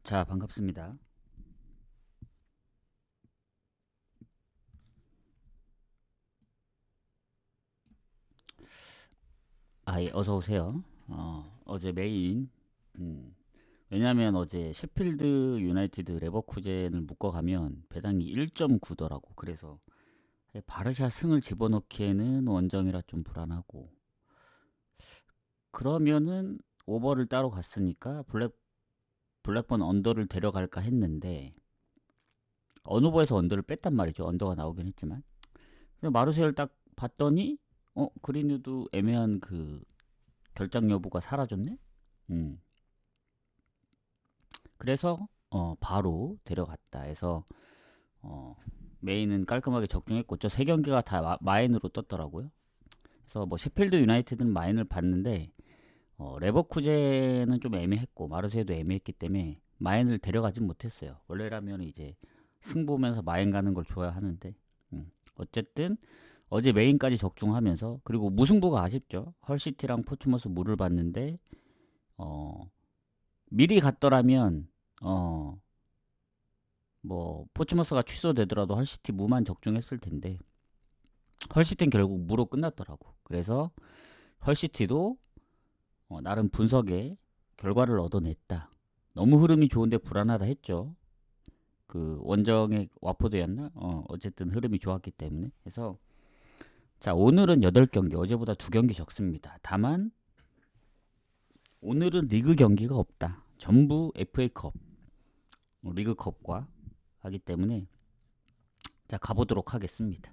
자, 반갑습니다. 예, 어서 오세요. 어제 메인, 음, 왜냐면 어제 셰필드 유나이티드 레버쿠젠을 묶어가면 배당이 1.9더라고. 그래서 바르샤 승을 집어넣기에는 원정이라 좀 불안하고. 그러면은 오버를 따로 갔으니까 블랙번 언더를 데려갈까 했는데, 어느 오버에서 언더를 뺐단 말이죠. 언더가 나오긴 했지만. 근데 마르세유를 딱 봤더니, 그린우드 애매한 그 결장 여부가 사라졌네? 음. 그래서 바로 데려갔다 해서 어, 메인은 깔끔하게 적중했고 저 세 경기가 다 마인으로 떴더라고요. 그래서 뭐 셰필드 유나이티드는 마인을 봤는데 레버쿠젠은 좀 애매했고 마르세유도 애매했기 때문에 마인을 데려가진 못했어요. 원래라면 이제 승 보면서 마인 가는 걸 좋아야 하는데 어쨌든 어제 메인까지 적중하면서 그리고 무승부가 아쉽죠. 헐시티랑 포츠머스 물을 봤는데 어, 미리 갔더라면 어, 뭐 포츠머스가 취소되더라도 헐시티 무만 적중했을 텐데 헐시티는 결국 무로 끝났더라고. 그래서 헐시티도 나름 분석에 결과를 얻어냈다. 너무 흐름이 좋은데 불안하다 했죠. 그 원정의 와포드였나? 어쨌든 흐름이 좋았기 때문에. 그래서 자, 오늘은 8경기, 어제보다 2경기 적습니다. 다만 오늘은 리그 경기가 없다. 전부 FA컵, 리그컵과 하기 때문에 자, 가보도록 하겠습니다.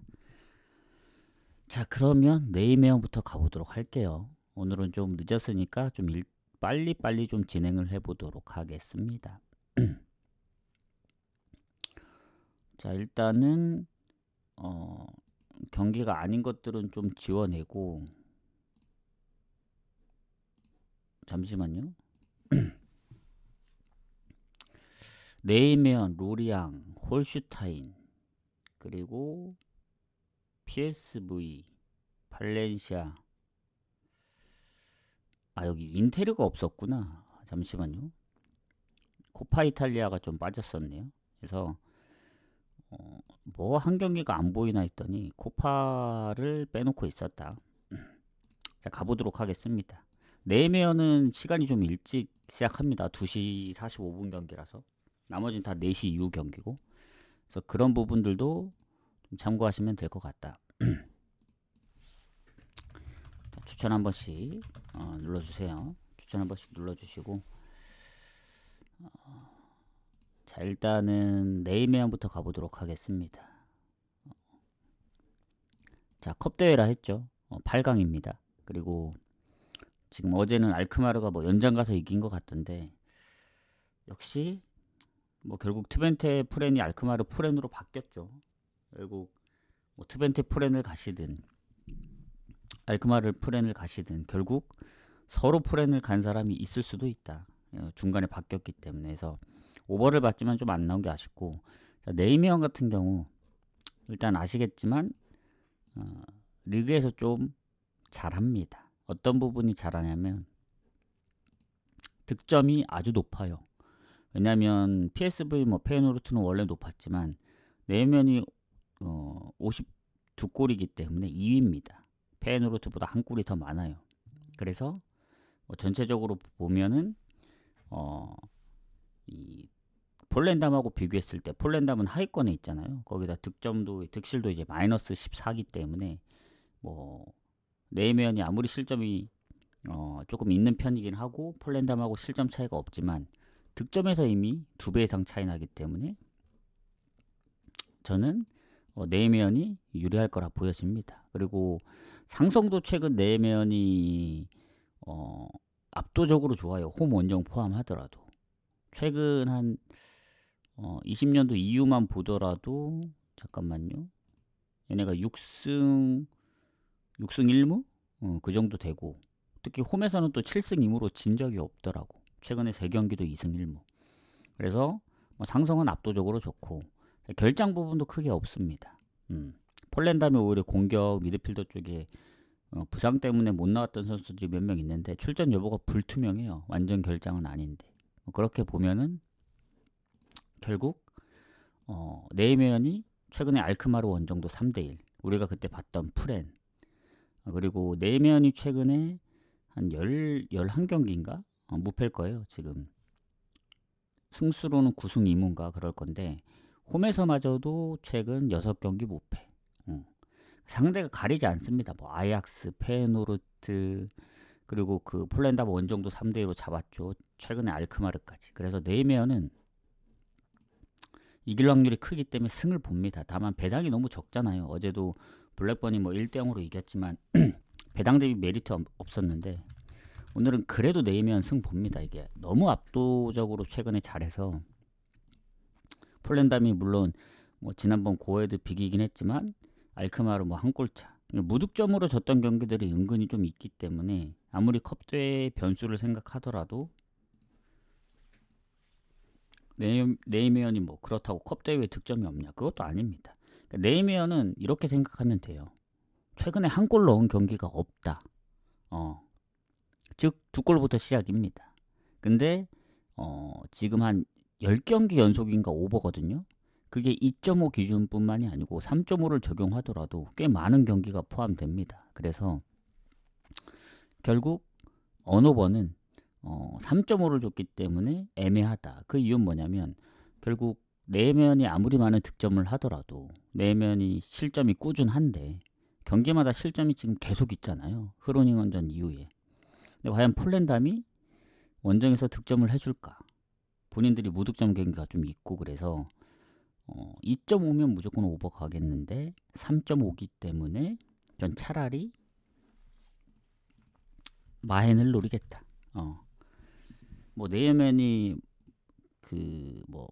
자, 그러면 네이메어부터 가보도록 할게요. 오늘은 좀 늦었으니까 좀 빨리빨리 좀 진행을 해보도록 하겠습니다. 자, 일단은 경기가 아닌 것들은 좀 지워내고 잠시만요. 네이메어, 로리앙, 홀슈타인 그리고 PSV, 발렌시아. 여기 인테리어가 없었구나. 잠시만요. 코파 이탈리아가 좀 빠졌었네요. 그래서 뭐 한 경기가 안 보이나 했더니 코파를 빼놓고 있었다. 자, 가보도록 하겠습니다. 네이메어는 시간이 좀 일찍 시작합니다. 2시 45분 경기라서 나머지는 다 4시 이후 경기고 그래서 그런 부분들도 좀 참고하시면 될 것 같다. 추천 한 번씩 눌러주세요. 추천 한 번씩 눌러주시고 자, 일단은 네이메어부터 가보도록 하겠습니다. 자, 컵대회라 했죠. 8강입니다. 그리고 지금 어제는 알크마르가 뭐 연장 가서 이긴 것 같던데 역시 뭐 결국 트벤테 프렌이 알크마르 프렌으로 바뀌었죠. 결국 뭐 트벤테 프렌을 가시든 알크마르 프렌을 가시든 결국 서로 프렌을 간 사람이 있을 수도 있다. 중간에 바뀌었기 때문에 해서 오버를 받지만 좀 안 나온 게 아쉽고 자, 네이미언 같은 경우 일단 아시겠지만 리그에서 좀 잘합니다. 어떤 부분이 잘하냐면 득점이 아주 높아요. 왜냐하면 PSV 뭐 페이노르트는 원래 높았지만 네이면이 52골이기 때문에 2위입니다. 페이노르트보다 한 골이 더 많아요. 그래서 전체적으로 보면은 이 폴랜담하고 비교했을 때 폴랜담은 하위권에 있잖아요. 거기다 득실도 이제 마이너스 14기 때문에 뭐 네이면이 아무리 실점이 조금 있는 편이긴 하고 폴랜담하고 실점 차이가 없지만 득점에서 이미 2배 이상 차이 나기 때문에 저는 네이면이 유리할 거라 보여집니다. 그리고 상성도 최근 네이면이 압도적으로 좋아요. 홈 원정 포함하더라도 최근 한 20년도 이후만 보더라도 잠깐만요. 얘네가 6승 1무? 그 정도 되고 특히 홈에서는 또 7승 2무로 진 적이 없더라고. 최근에 3경기도 2승 1무. 그래서 상성은 압도적으로 좋고 결장 부분도 크게 없습니다. 폴란드면 오히려 공격 미드필더 쪽에 부상 때문에 못 나왔던 선수들이 몇 명 있는데 출전 여부가 불투명해요. 완전 결장은 아닌데 그렇게 보면은 결국 네이메언이 최근에 알크마르 원정도 3대1 우리가 그때 봤던 프렌 그리고 네이메언이 최근에 한 11경기인가 무패일 거예요. 지금 승수로는 9승 2무인가 그럴 건데 홈에서마저도 최근 6경기 무패. 상대가 가리지 않습니다. 뭐 아약스, 페노르트 그리고 그 폴란드하고 원정도 3대2로 잡았죠. 최근에 알크마르까지. 그래서 네이메어는 이길 확률이 크기 때문에 승을 봅니다. 다만 배당이 너무 적잖아요. 어제도 블랙번이 뭐 1대0으로 이겼지만 배당 대비 메리트 없었는데 오늘은 그래도 네이메어 승 봅니다. 이게 너무 압도적으로 최근에 잘해서 폴란담이 물론 뭐 지난번 고에드 비기긴 했지만 알크마르 뭐 한 골차 무득점으로 졌던 경기들이 은근히 좀 있기 때문에 아무리 컵대회 변수를 생각하더라도 네이메어이 뭐 그렇다고 컵대회에 득점이 없냐 그것도 아닙니다. 그러니까 네이메어는 이렇게 생각하면 돼요. 최근에 한 골 넣은 경기가 없다. 즉 2골부터 시작입니다. 근데 지금 한 10경기 연속인가 오버거든요. 그게 2.5 기준뿐만이 아니고 3.5를 적용하더라도 꽤 많은 경기가 포함됩니다. 그래서 결국 언오버는 3.5를 줬기 때문에 애매하다. 그 이유는 뭐냐면 결국 네이메언이 아무리 많은 득점을 하더라도 네이메언이 실점이 꾸준한데 경기마다 실점이 지금 계속 있잖아요. 흐로닝원전 이후에. 근데 과연 폴란담이 원정에서 득점을 해줄까? 본인들이 무득점 경기가 좀 있고 그래서 2.5면 무조건 오버 가겠는데 3.5기 때문에 전 차라리 마헨을 노리겠다. 뭐 네이메언이 그 뭐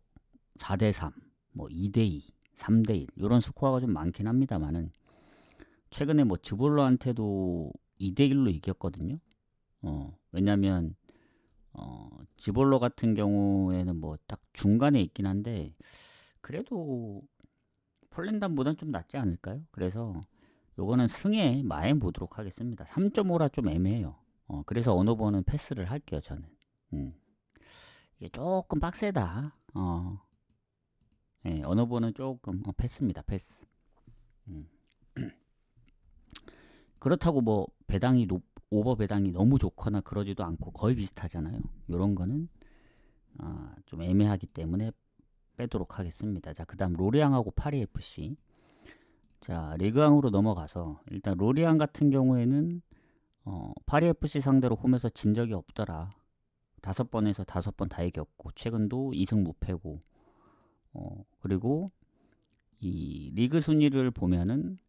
4대3, 뭐 2대2, 3대1 이런 스코어가 좀 많긴 합니다만은 최근에 뭐 즈볼러한테도 2대1로 이겼거든요. 왜냐면 지볼러 같은 경우에는 뭐 딱 중간에 있긴 한데 그래도 폴란담보다는 좀 낫지 않을까요? 그래서 요거는 승에 마행 보도록 하겠습니다. 3.5라 좀 애매해요. 그래서 언어버는 패스를 할게요. 저는 이게 조금 빡세다. 네, 언어버는 조금 패스입니다. 패스. 그렇다고 뭐 배당이 오버 배당이 너무 좋거나 그러지도 않고 거의 비슷하잖아요. 이런 거는 좀 애매하기 때문에 빼도록 하겠습니다. 자, 그 다음 로리앙하고 파리FC. 자, 리그왕으로 넘어가서 일단 로리앙 같은 경우에는 파리FC 상대로 홈에서 진 적이 없더라. 5번에서 5번 다 이겼고 최근도 2승 무패고 그리고 이 리그 순위를 보면은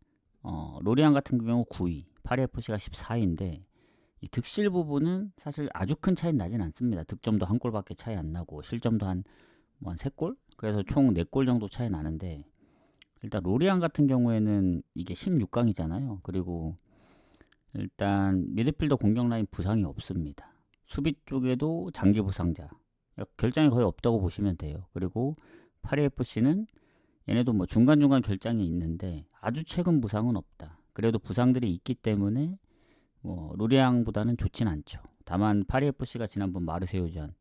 로리앙 같은 경우 9위, 파리FC가 14위인데 이 득실 부분은 사실 아주 큰 차이는 나진 않습니다. 득점도 한 골밖에 차이 안 나고 실점도 한 3골? 그래서 총 4골 정도 차이 나는데 일단 로리앙 같은 경우에는 이게 16강이잖아요. 그리고 일단 미드필더 공격 라인 부상이 없습니다. 수비 쪽에도 장기 부상자 결장이 거의 없다고 보시면 돼요. 그리고 파리FC는 얘네도 뭐 중간중간 결장이 있는데 아주 최근 부상은 없다. 그래도 부상들이 있기 때문에 뭐 로리앙보다는 좋진 않죠. 다만 파리FC가 지난번 마르세유전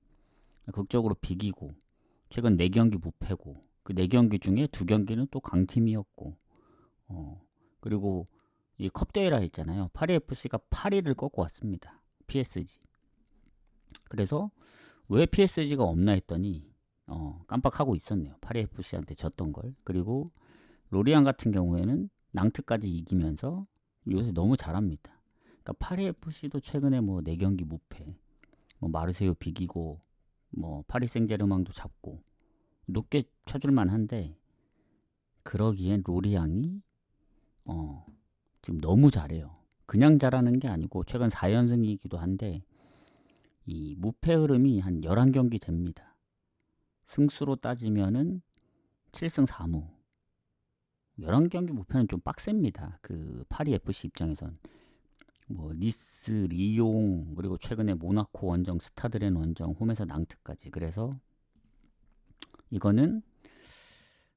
극적으로 비기고 최근 4경기 무패고 그 4경기 중에 2경기는 또 강팀이었고 그리고 이 컵대회라 했잖아요. 파리FC가 파리를 꺾고 왔습니다. PSG. 그래서 왜 PSG가 없나 했더니 깜빡하고 있었네요. 파리FC한테 졌던 걸. 그리고 로리앙 같은 경우에는 낭트까지 이기면서 요새 너무 잘합니다. 그러니까 파리FC도 최근에 뭐 4경기 무패, 뭐 마르세유 비기고 뭐 파리 생제르맹도 잡고 높게 쳐줄만 한데 그러기엔 로리앙이 지금 너무 잘해요. 그냥 잘하는 게 아니고 최근 4연승이기도 한데 이 무패 흐름이 한 11경기 됩니다. 승수로 따지면은 7승 4무 11경기 무패는 좀 빡셉니다. 그 파리 FC 입장에선 뭐 니스, 리옹 그리고 최근에 모나코 원정, 스타드렌 원정, 홈에서 낭트까지. 그래서 이거는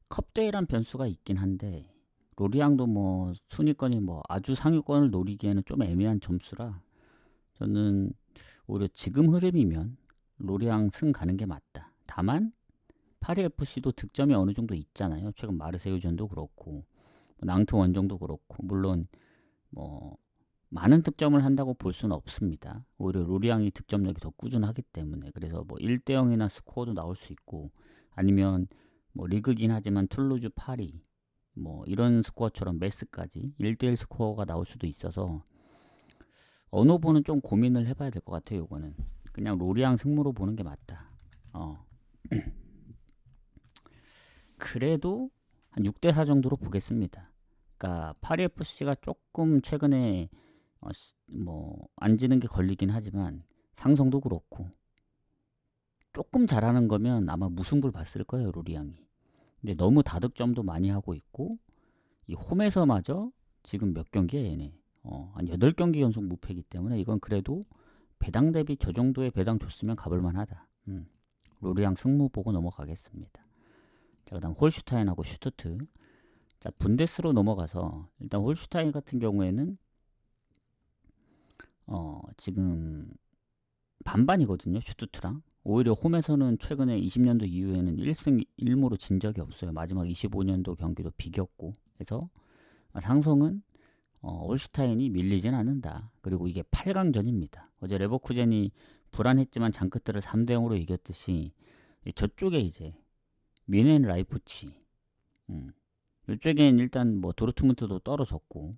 컵대회란 변수가 있긴 한데 로리앙도 뭐 순위권이 뭐 아주 상위권을 노리기에는 좀 애매한 점수라 저는 오히려 지금 흐름이면 로리앙 승 가는 게 맞다. 다만 파리 FC도 득점이 어느 정도 있잖아요. 최근 마르세유전도 그렇고 낭트 원정도 그렇고 물론 뭐 많은 득점을 한다고 볼 수는 없습니다. 오히려 로리앙이 득점력이 더 꾸준하기 때문에 그래서 뭐 1대 0이나 스코어도 나올 수 있고 아니면 뭐 리그긴 하지만 툴루즈 파리 뭐 이런 스코어처럼 메스까지 1대1 스코어가 나올 수도 있어서 어느 후보는 좀 고민을 해봐야 될 것 같아요. 이거는 그냥 로리앙 승무로 보는 게 맞다. 그래도 한 6대4 정도로 보겠습니다. 그러니까 파리 FC가 조금 최근에 뭐 안 지는 게 걸리긴 하지만 상성도 그렇고 조금 잘하는 거면 아마 무승부를 봤을 거예요. 로리앙이. 근데 너무 다득점도 많이 하고 있고 이 홈에서마저 지금 몇 경기야 얘네. 한 8경기 연속 무패이기 때문에 이건 그래도 배당 대비 저 정도의 배당 줬으면 가볼만 하다. 로리앙 승무 보고 넘어가겠습니다. 자, 그 다음 홀슈타인하고 슈투트. 자, 분데스로 넘어가서 일단 홀슈타인 같은 경우에는 지금 반반이거든요. 슈투트랑. 오히려 홈에서는 최근에 20년도 이후에는 1승 1무로 진 적이 없어요. 마지막 25년도 경기도 비겼고 해서 상성은 홀슈타인이 밀리진 않는다. 그리고 이게 8강전입니다. 어제 레버쿠젠이 불안했지만 장크트를 3대 0으로 이겼듯이 저쪽에 이제 뮌헨 라이프치 이쪽엔 일단 뭐 도르트문트도 떨어졌고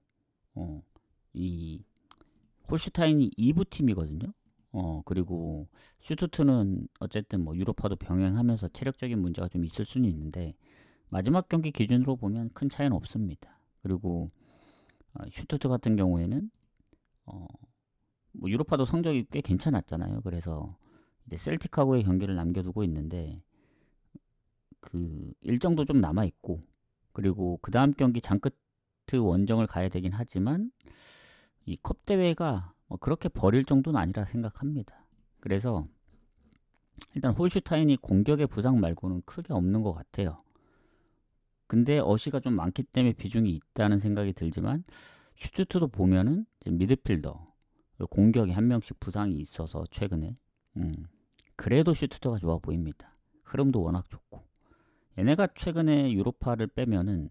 이 홀슈타인이 2부 팀이거든요. 그리고 슈투트는 어쨌든 뭐 유로파도 병행하면서 체력적인 문제가 좀 있을 수는 있는데 마지막 경기 기준으로 보면 큰 차이는 없습니다. 그리고 슈투트 같은 경우에는 뭐 유로파도 성적이 꽤 괜찮았잖아요. 그래서 이제 셀틱하고의 경기를 남겨두고 있는데 그 일정도 좀 남아 있고 그리고 그 다음 경기 장크트 원정을 가야 되긴 하지만 이 컵 대회가 뭐 그렇게 버릴 정도는 아니라 생각합니다. 그래서 일단 홀슈타인이 공격의 부상 말고는 크게 없는 것 같아요. 근데 어시가 좀 많기 때문에 비중이 있다는 생각이 들지만 슈투트도 보면은 미드필더 공격에 한 명씩 부상이 있어서 최근에 그래도 슈투트가 좋아 보입니다. 흐름도 워낙 좋고 얘네가 최근에 유로파를 빼면은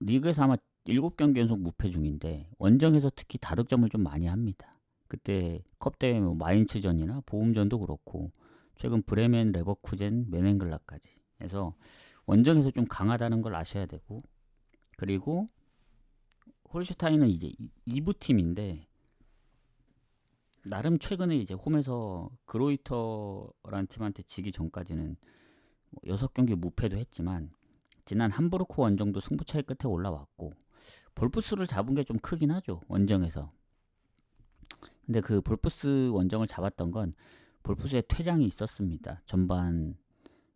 리그에서 아마 7경기 연속 무패 중인데 원정에서 특히 다득점을 좀 많이 합니다. 그때 컵대회 뭐 마인츠전이나 보움전도 그렇고 최근 브레멘, 레버쿠젠, 메넨글라까지 해서 원정에서 좀 강하다는 걸 아셔야 되고 그리고 홀슈타인은 이제 2부 팀인데 나름 최근에 이제 홈에서 그로이터라는 팀한테 지기 전까지는 6경기 무패도 했지만 지난 함부르크 원정도 승부차이 끝에 올라왔고 볼프스를 잡은 게 좀 크긴 하죠. 원정에서. 근데 그 볼프스 원정을 잡았던 건 볼프스의 퇴장이 있었습니다. 전반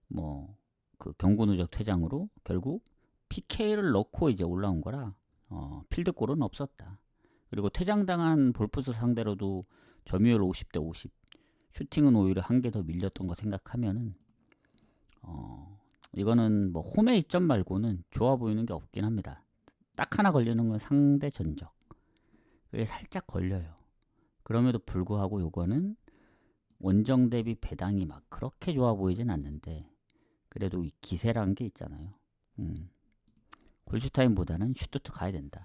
뭐 그 경고 누적 퇴장으로 결국 PK를 넣고 이제 올라온 거라 필드골은 없었다. 그리고 퇴장당한 볼프스 상대로도 점유율 50대 50 슈팅은 오히려 한 개 더 밀렸던 거 생각하면은 이거는 뭐 홈의 이점 말고는 좋아 보이는 게 없긴 합니다. 딱 하나 걸리는 건 상대 전적. 그게 살짝 걸려요. 그럼에도 불구하고 요거는 원정 대비 배당이 막 그렇게 좋아 보이진 않는데 그래도 이 기세라는 게 있잖아요. 골슈타인보다는 슈투트 가야 된다.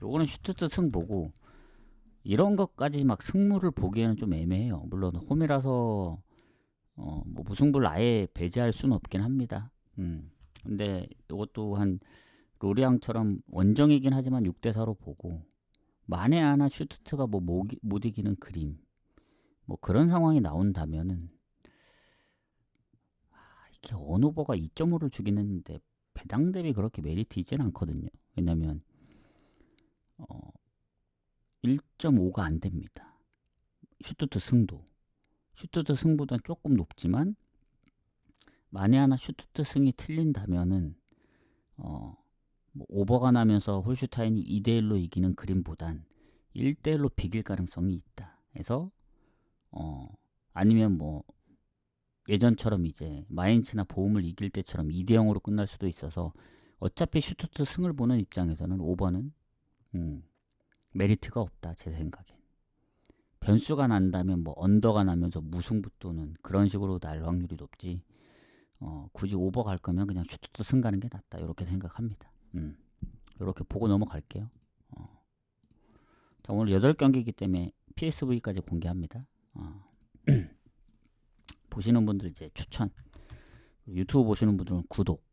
요거는 슈투트 승 보고 이런 것까지 막 승무를 보기에는 좀 애매해요. 물론 홈이라서 뭐 무승부를 아예 배제할 수는 없긴 합니다. 근데 이것도 한 로리앙처럼 원정이긴 하지만 6대4로 보고 만에 하나 슈투트가 뭐 못 이기는 그림 뭐 그런 상황이 나온다면은 이렇게 언오버가 2.5를 주긴 했는데 배당 대비 그렇게 메리트 있진 않거든요. 왜냐면 1.5가 안 됩니다. 슈투트 승도. 슈투트 승보다 조금 높지만 만에 하나 슈투트 승이 틀린다면은 뭐 오버가 나면서 홀슈타인이 2대1로 이기는 그림보단 1대1로 비길 가능성이 있다. 해서 아니면 뭐 예전처럼 이제 마인츠나 보움을 이길 때처럼 2대0으로 끝날 수도 있어서 어차피 슈투트 승을 보는 입장에서는 오버는 메리트가 없다. 제 생각엔. 변수가 난다면 뭐 언더가 나면서 무승부 또는 그런 식으로 날 확률이 높지. 굳이 오버 갈 거면 그냥 슈트트 승 가는 게 낫다. 이렇게 생각합니다. 이렇게 보고 넘어갈게요. 자, 오늘 8경기이기 때문에 PSV까지 공개합니다. 보시는 분들 이제 추천, 유튜브 보시는 분들은 구독,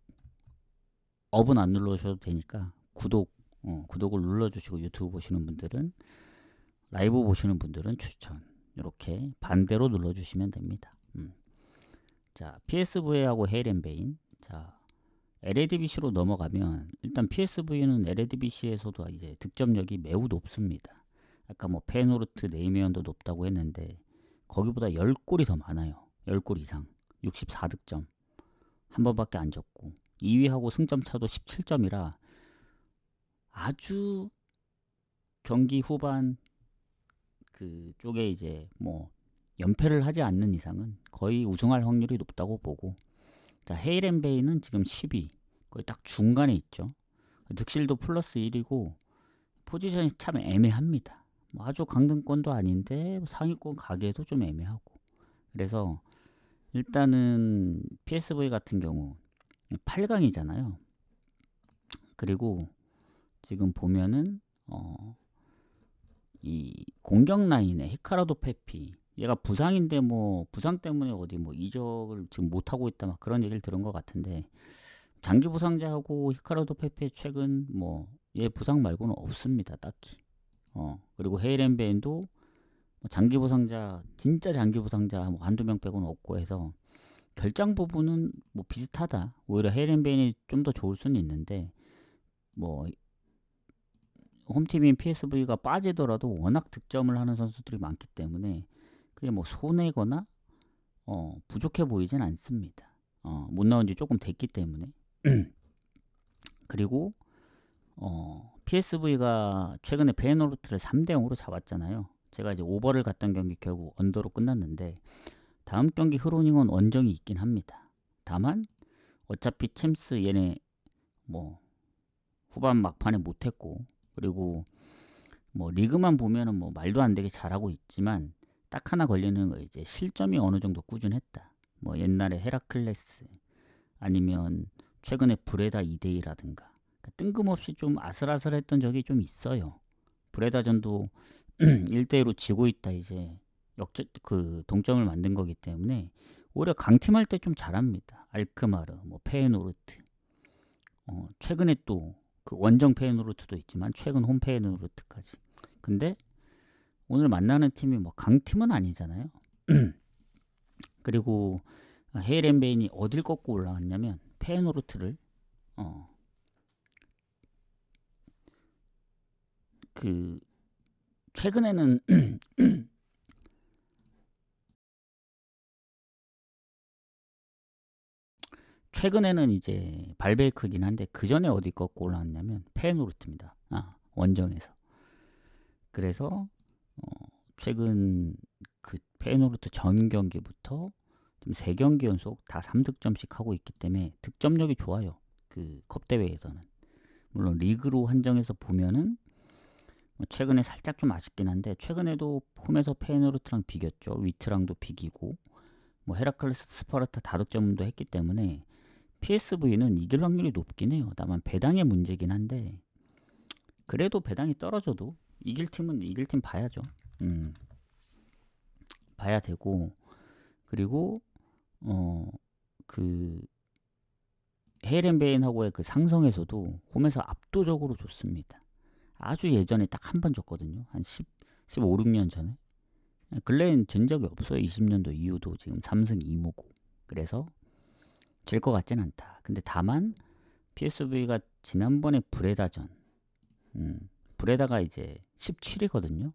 업은 안 눌러주셔도 되니까 구독을 눌러주시고, 유튜브 보시는 분들은, 라이브 보시는 분들은 추천, 이렇게 반대로 눌러주시면 됩니다. 자, PSV하고 헤이렌베인. 자, LADBC로 넘어가면 일단 PSV는 LADBC에서도 이제 득점력이 매우 높습니다. 아까 뭐 페노르트, 네이메언도 높다고 했는데 거기보다 10골이 더 많아요. 10골 이상. 64득점. 한 번밖에 안 졌고 2위하고 승점 차도 17점이라 아주 경기 후반 그 쪽에 이제 뭐 연패를 하지 않는 이상은 거의 우승할 확률이 높다고 보고, 자, 헤이렌베이는 지금 10위, 거의 딱 중간에 있죠. 득실도 플러스 1이고 포지션이 참 애매합니다. 뭐 아주 강등권도 아닌데 상위권 가기에도 좀 애매하고, 그래서 일단은 PSV 같은 경우 8강이잖아요. 그리고 지금 보면은 이 공격 라인에 히카르도 페피, 얘가 부상인데 뭐 부상 때문에 어디 뭐 이적을 지금 못 하고 있다 막 그런 얘기를 들은 것 같은데, 장기 부상자하고 히카르도 페페 최근 뭐 얘 부상 말고는 없습니다, 딱히. 그리고 헤이렌베인도 장기 부상자, 진짜 장기 부상자 뭐 한두 명 빼고는 없고 해서 결장 부분은 뭐 비슷하다. 오히려 헤이렌베인이 좀 더 좋을 수는 있는데, 뭐 홈팀인 PSV가 빠지더라도 워낙 득점을 하는 선수들이 많기 때문에 그게 뭐 손해거나 부족해 보이진 않습니다. 못 나온 지 조금 됐기 때문에. 그리고 PSV가 최근에 페노르트를 3대0으로 잡았잖아요. 제가 이제 오버를 갔던 경기 결국 언더로 끝났는데, 다음 경기 흐로닝은 원정이 있긴 합니다. 다만 어차피 챔스 얘네 뭐 후반 막판에 못했고, 그리고 뭐 리그만 보면은 뭐 말도 안 되게 잘하고 있지만 딱 하나 걸리는 거, 이제 실점이 어느 정도 꾸준했다. 뭐 옛날에 헤라클레스 아니면 최근에 브레다 2대2라든가 뜬금없이 좀 아슬아슬했던 적이 좀 있어요. 브레다전도 1대1로 지고 있다 이제 그 동점을 만든 거기 때문에 오히려 강팀할 때 좀 잘합니다. 알크마르, 뭐 페에노르트, 최근에 또 그 원정 페에노르트도 있지만 최근 홈 페에노르트까지. 근데 오늘 만나는 팀이 뭐 강팀은 아니잖아요. 그리고 헤이렌베인이 어딜 꺾고 올라왔냐면 페에노르트를 그 최근에는 최근에는 이제 발베이크긴 한데 그 전에 어디 꺾고 올라왔냐면 페에노르트입니다. 원정에서. 그래서 최근 그 페에노르트 전 경기부터 좀 3경기 연속 다 3득점씩 하고 있기 때문에 득점력이 좋아요. 그 컵대회에서는. 물론 리그로 한정해서 보면은 최근에 살짝 좀 아쉽긴 한데, 최근에도 홈에서 페에노르트랑 비겼죠. 위트랑도 비기고 뭐 헤라클레스 스파르타 다득점도 했기 때문에 PSV는 이길 확률이 높긴 해요. 다만 배당의 문제긴 한데, 그래도 배당이 떨어져도 이길 팀은 이길 팀 봐야죠. 봐야 되고, 그리고 그 헤이렌베인하고의 그 상성에서도 홈에서 압도적으로 좋습니다. 아주 예전에 딱 한 번 졌거든요. 한 15, 16년 전에. 근래엔 진 적이 없어요. 20년도 이후도 지금 3승 2무고. 그래서 질 것 같진 않다. 근데 다만 PSV가 지난번에 브레다전, 브레다가 이제 17위거든요.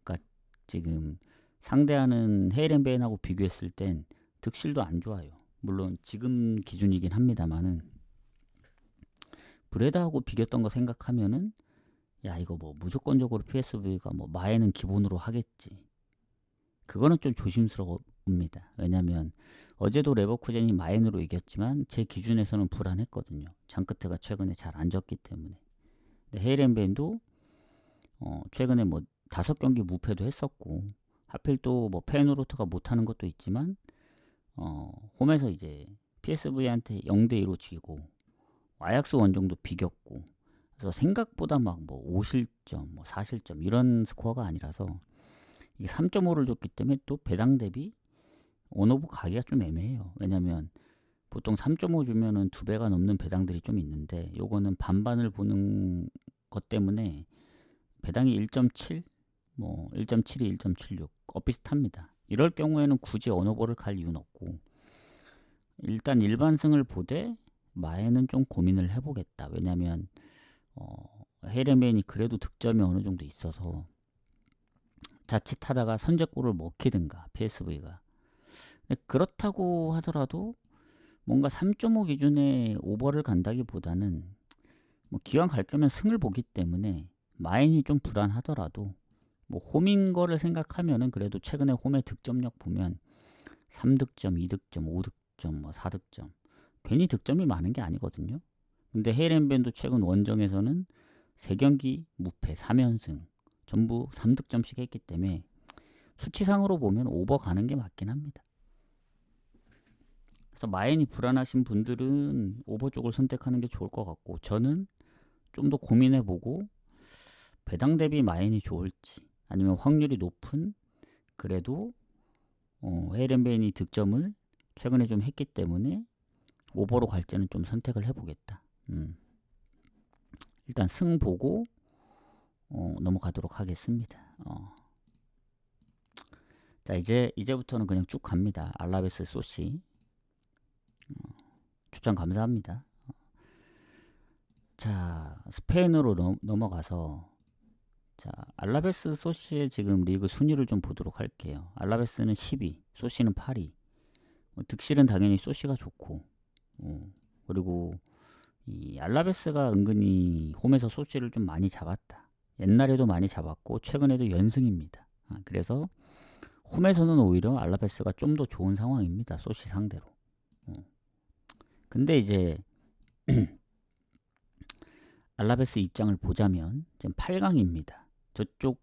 그러니까 지금 상대하는 헤이렌베인하고 비교했을 땐 득실도 안 좋아요. 물론 지금 기준이긴 합니다만은, 브레다하고 비겼던 거 생각하면은 야, 이거 뭐 무조건적으로 PSV가 뭐 마에는 기본으로 하겠지. 그거는 좀 조심스러웁니다. 왜냐면 어제도 레버쿠젠이 마엔으로 이겼지만 제 기준에서는 불안했거든요. 장크트가 최근에 잘 안 졌기 때문에. 근데 헤이렌베인도 최근에 뭐 5경기 무패도 했었고, 하필 또 뭐 페이노르트가 못하는 것도 있지만 홈에서 이제 PSV한테 0대2로 지고 아약스 원정도 비겼고, 그래서 생각보다 막 뭐 5실점, 뭐 4실점 이런 스코어가 아니라서 이게 3.5를 줬기 때문에 또 배당 대비 온오브 가기가 좀 애매해요. 왜냐면 보통 3.5 주면은 2배가 넘는 배당들이 좀 있는데, 요거는 반반을 보는 것 때문에 배당이 1.7, 뭐 1.72, 1.76 비슷합니다. 이럴 경우에는 굳이 언어버를 갈 이유는 없고, 일단 일반승을 보되 마에는 좀 고민을 해보겠다. 왜냐면 헤이렌벤이 그래도 득점이 어느 정도 있어서 자칫하다가 선제골을 먹히든가 PSV가. 그렇다고 하더라도 뭔가 3.5 기준의 오버를 간다기보다는 뭐 기왕 갈 거면 승을 보기 때문에 마인이 좀 불안하더라도 뭐 홈인 거를 생각하면은 그래도 최근에 홈의 득점력 보면 3득점, 2득점, 5득점, 뭐 4득점. 괜히 득점이 많은 게 아니거든요. 근데 헤이렌벤도 최근 원정에서는 3경기 무패 3연승 전부 3득점씩 했기 때문에 수치상으로 보면 오버 가는 게 맞긴 합니다. 그래서 마인이 불안하신 분들은 오버 쪽을 선택하는 게 좋을 것 같고, 저는 좀 더 고민해보고 배당 대비 마인이 좋을지, 아니면 확률이 높은 그래도 헤이렌벤이 득점을 최근에 좀 했기 때문에 오버로 갈지는 좀 선택을 해보겠다. 일단 승 보고 넘어가도록 하겠습니다. 자, 이제부터는 그냥 쭉 갑니다. 알라베스 소시 추천 감사합니다. 자, 스페인으로 넘어가서, 자, 알라베스 소시의 지금 리그 순위를 좀 보도록 할게요. 알라베스는 10위, 소시는 8위. 득실은 당연히 소시가 좋고, 그리고 이 알라베스가 은근히 홈에서 소시를 좀 많이 잡았다. 옛날에도 많이 잡았고 최근에도 연승입니다. 그래서 홈에서는 오히려 알라베스가 좀 더 좋은 상황입니다. 소시 상대로. 근데 이제 알라베스 입장을 보자면 지금 8강입니다. 저쪽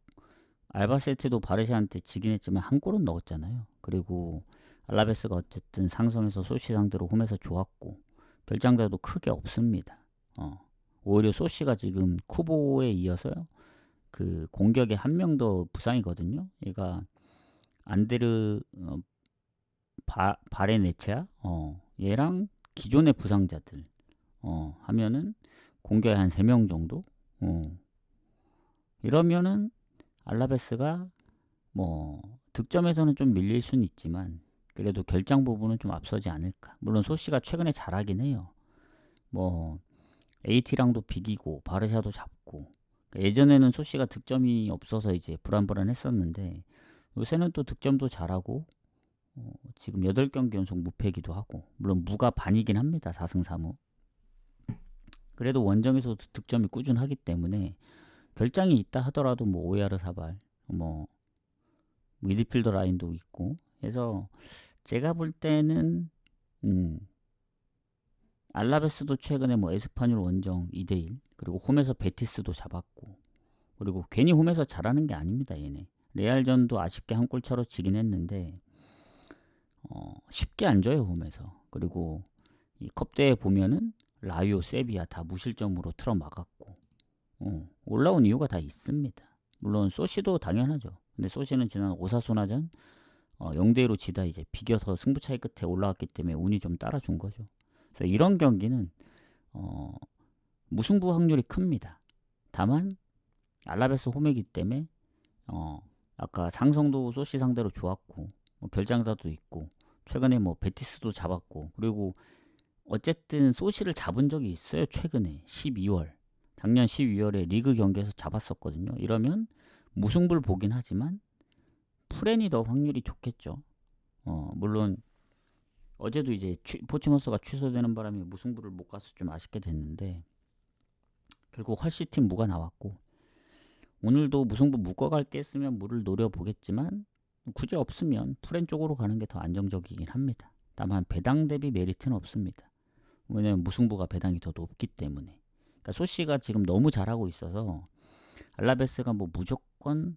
알바세트도 바르샤한테 지긴 했지만 한 골은 넣었잖아요. 그리고 알라베스가 어쨌든 상성에서 소시 상대로 홈에서 좋았고 결장자도 크게 없습니다. 오히려 소시가 지금 쿠보에 이어서요, 그 공격에 한 명 더 부상이거든요. 얘가 안데르 바레네체아, 얘랑 기존의 부상자들 하면은 공격에 한 3명 정도. 이러면은 알라베스가 뭐 득점에서는 좀 밀릴 수는 있지만 그래도 결장 부분은 좀 앞서지 않을까. 물론 소시가 최근에 잘하긴 해요. 뭐 AT랑도 비기고 바르샤도 잡고. 예전에는 소시가 득점이 없어서 이제 불안불안했었는데 요새는 또 득점도 잘하고 지금 8경기 연속 무패기도 하고, 물론 무가 반이긴 합니다. 4승 3무. 그래도 원정에서도 득점이 꾸준하기 때문에 결장이 있다 하더라도 뭐 오야르사발, 뭐 미드필더 라인도 있고 해서 제가 볼 때는 알라베스도 최근에 뭐 에스파뇰 원정 2대1, 그리고 홈에서 베티스도 잡았고, 그리고 괜히 홈에서 잘하는 게 아닙니다. 얘네 레알전도 아쉽게 한 골 차로 지긴 했는데 쉽게 안 져요 홈에서. 그리고 이 컵대회 보면은 라이오, 세비야 다 무실점으로 틀어 막았고 올라온 이유가 다 있습니다. 물론 소시도 당연하죠. 근데 소시는 지난 오사수나전 0대2로 지다 이제 비겨서 승부차이 끝에 올라왔기 때문에 운이 좀 따라준 거죠. 그래서 이런 경기는 무승부 확률이 큽니다. 다만 알라베스 홈이기 때문에 아까 상성도 소시 상대로 좋았고 뭐 결장자도 있고 최근에 뭐 베티스도 잡았고, 그리고 어쨌든 소시를 잡은 적이 있어요. 최근에 12월, 작년 12월에 리그 경기에서 잡았었거든요. 이러면 무승부를 보긴 하지만 프렌이 더 확률이 좋겠죠. 물론 어제도 이제 포치모스가 취소되는 바람에 무승부를 못 가서 좀 아쉽게 됐는데 결국 헐시팀 무가 나왔고, 오늘도 무승부 묶어갈 게 있으면 무를 노려보겠지만 굳이 없으면 프렌 쪽으로 가는 게 더 안정적이긴 합니다. 다만 배당 대비 메리트는 없습니다. 왜냐면 무승부가 배당이 더 높기 때문에. 그러니까 소시가 지금 너무 잘하고 있어서 알라베스가 뭐 무조건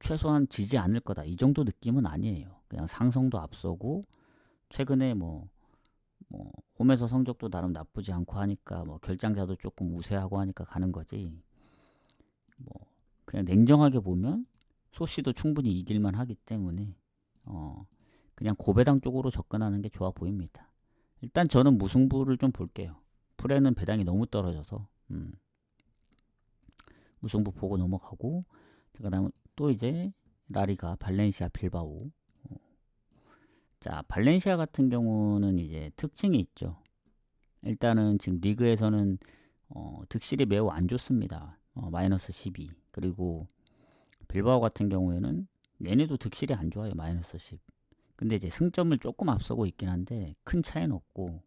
최소한 지지 않을 거다 이 정도 느낌은 아니에요. 그냥 상성도 앞서고 최근에 홈에서 성적도 나름 나쁘지 않고 하니까 결장자도 조금 우세하고 하니까 가는 거지. 그냥 냉정하게 보면 소시도 충분히 이길만 하기 때문에 그냥 고배당 쪽으로 접근하는 게 좋아 보입니다. 일단 저는 무승부를 좀 볼게요. 프레는 배당이 너무 떨어져서 무승부 보고 넘어가고, 그다음 또 이제 라리가 발렌시아 빌바오. 자, 발렌시아 같은 경우는 이제 특징이 있죠. 일단은 지금 리그에서는 득실이 매우 안 좋습니다. 마이너스 12. 그리고 빌바오 같은 경우에는 얘네도 득실이 안 좋아요. 마이너스 10. 근데 이제 승점을 조금 앞서고 있긴 한데 큰 차이는 없고.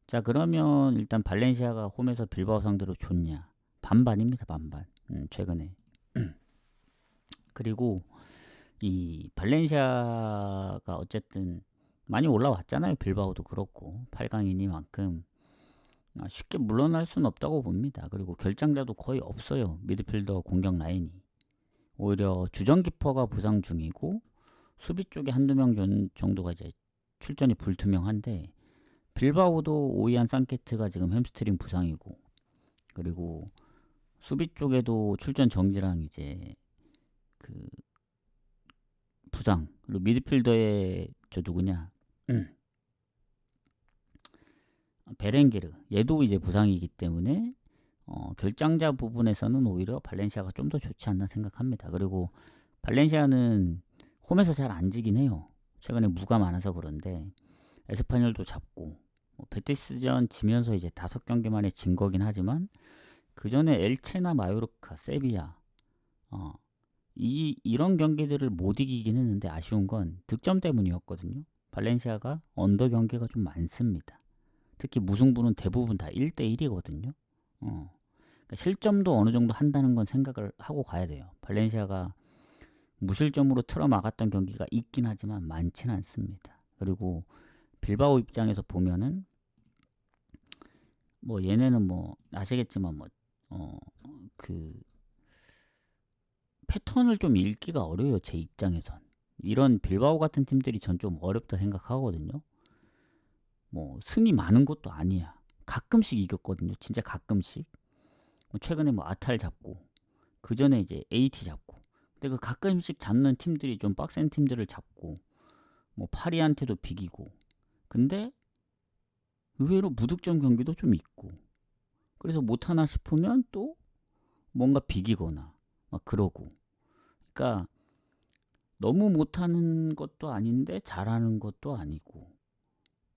자, 그러면 일단 발렌시아가 홈에서 빌바오 상대로 좋냐? 반반입니다. 반반. 최근에. 그리고 이 발렌시아가 어쨌든 많이 올라왔잖아요. 빌바오도 그렇고 8강이니만큼 쉽게 물러날 수는 없다고 봅니다. 그리고 결장자도 거의 없어요. 미드필더 공격 라인이. 오히려 주전키퍼가 부상 중이고 수비 쪽에 한두 명 정도가 이제 출전이 불투명한데, 빌바오도 오이안 산케트가 지금 햄스트링 부상이고, 그리고 수비 쪽에도 출전 정지랑 이제 그 부상, 그리고 미드필더에 저 누구냐 베렌게르, 얘도 이제 부상이기 때문에 결장자 부분에서는 오히려 발렌시아가 좀 더 좋지 않나 생각합니다. 그리고 발렌시아는 홈에서 잘 안 지긴 해요. 최근에 무가 많아서 그런데 에스파뇰도 잡고 베티스전 지면서 이제 5경기 만에 진 거긴 하지만 그 전에 엘체나 마요르카, 세비야 이런 경기들을 못 이기긴 했는데 아쉬운 건 득점 때문이었거든요. 발렌시아가 언더 경기가 좀 많습니다. 특히 무승부는 대부분 다 1대1이거든요. 그러니까 실점도 어느 정도 한다는 건 생각을 하고 가야 돼요. 발렌시아가 무실점으로 틀어막았던 경기가 있긴 하지만 많지는 않습니다. 그리고 빌바오 입장에서 보면은 얘네는 아시겠지만 그 패턴을 좀 읽기가 어려워요. 제 입장에선. 이런 빌바오 같은 팀들이 전 좀 어렵다 생각하거든요. 승이 많은 것도 아니야. 가끔씩 이겼거든요. 진짜 가끔씩. 최근에 아탈 잡고 그 전에 이제 AT 잡고. 근데 그 가끔씩 잡는 팀들이 좀 빡센 팀들을 잡고 파리한테도 비기고. 근데 의외로 무득점 경기도 좀 있고. 그래서 못하나 싶으면 또 뭔가 비기거나 막 그러고. 그러니까 너무 못하는 것도 아닌데 잘하는 것도 아니고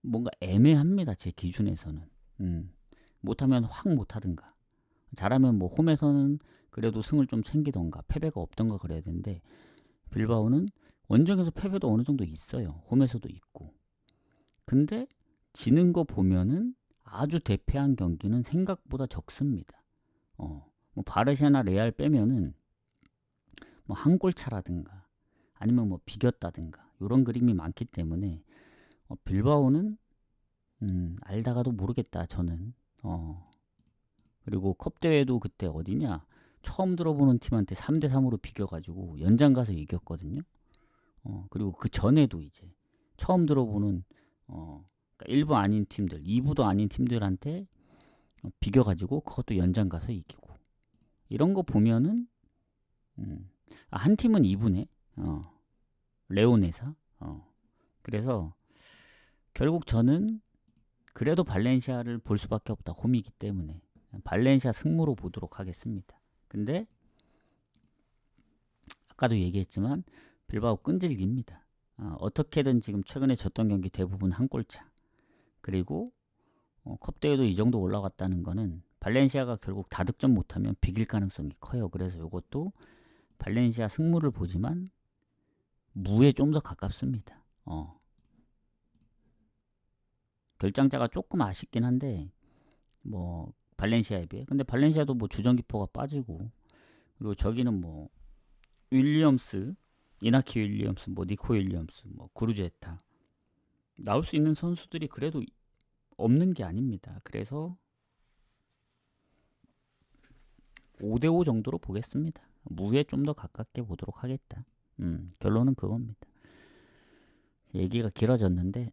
뭔가 애매합니다. 제 기준에서는. 못하면 확 못하든가, 잘하면 홈에서는 그래도 승을 좀 챙기던가 패배가 없던가 그래야 되는데, 빌바오는 원정에서 패배도 어느 정도 있어요. 홈에서도 있고. 근데 지는 거 보면은 아주 대패한 경기는 생각보다 적습니다. 바르샤나 레알 빼면은 한 골 차라든가 아니면 비겼다든가 이런 그림이 많기 때문에 빌바오는 알다가도 모르겠다 저는. 그리고 컵 대회도 그때 어디냐, 처음 들어보는 팀한테 3대3으로 비겨가지고 연장 가서 이겼거든요. 그리고 그 전에도 이제 처음 들어보는 그러니까 1부 아닌 팀들, 2부도 아닌 팀들한테 비겨가지고 그것도 연장 가서 이기고. 이런 거 보면은 한 팀은 2부네. 레오네사. 그래서 결국 저는 그래도 발렌시아를 볼 수밖에 없다. 홈이기 때문에 발렌시아 승무로 보도록 하겠습니다. 근데 아까도 얘기했지만 빌바오 끈질깁니다. 어떻게든 지금 최근에 졌던 경기 대부분 한 골차. 그리고 컵대회도 이 정도 올라갔다는 거는 발렌시아가 결국 다득점 못하면 비길 가능성이 커요. 그래서 이것도 발렌시아 승무를 보지만 무에 좀 더 가깝습니다. 결장자가 조금 아쉽긴 한데 발렌시아에 비해. 근데 발렌시아도 주전키퍼가 빠지고, 그리고 저기는 윌리엄스, 이나키 윌리엄스, 니코 윌리엄스, 구르제타 나올 수 있는 선수들이 그래도 없는 게 아닙니다. 그래서 5대5 정도로 보겠습니다. 무에 좀 더 가깝게 보도록 하겠다. 결론은 그겁니다. 얘기가 길어졌는데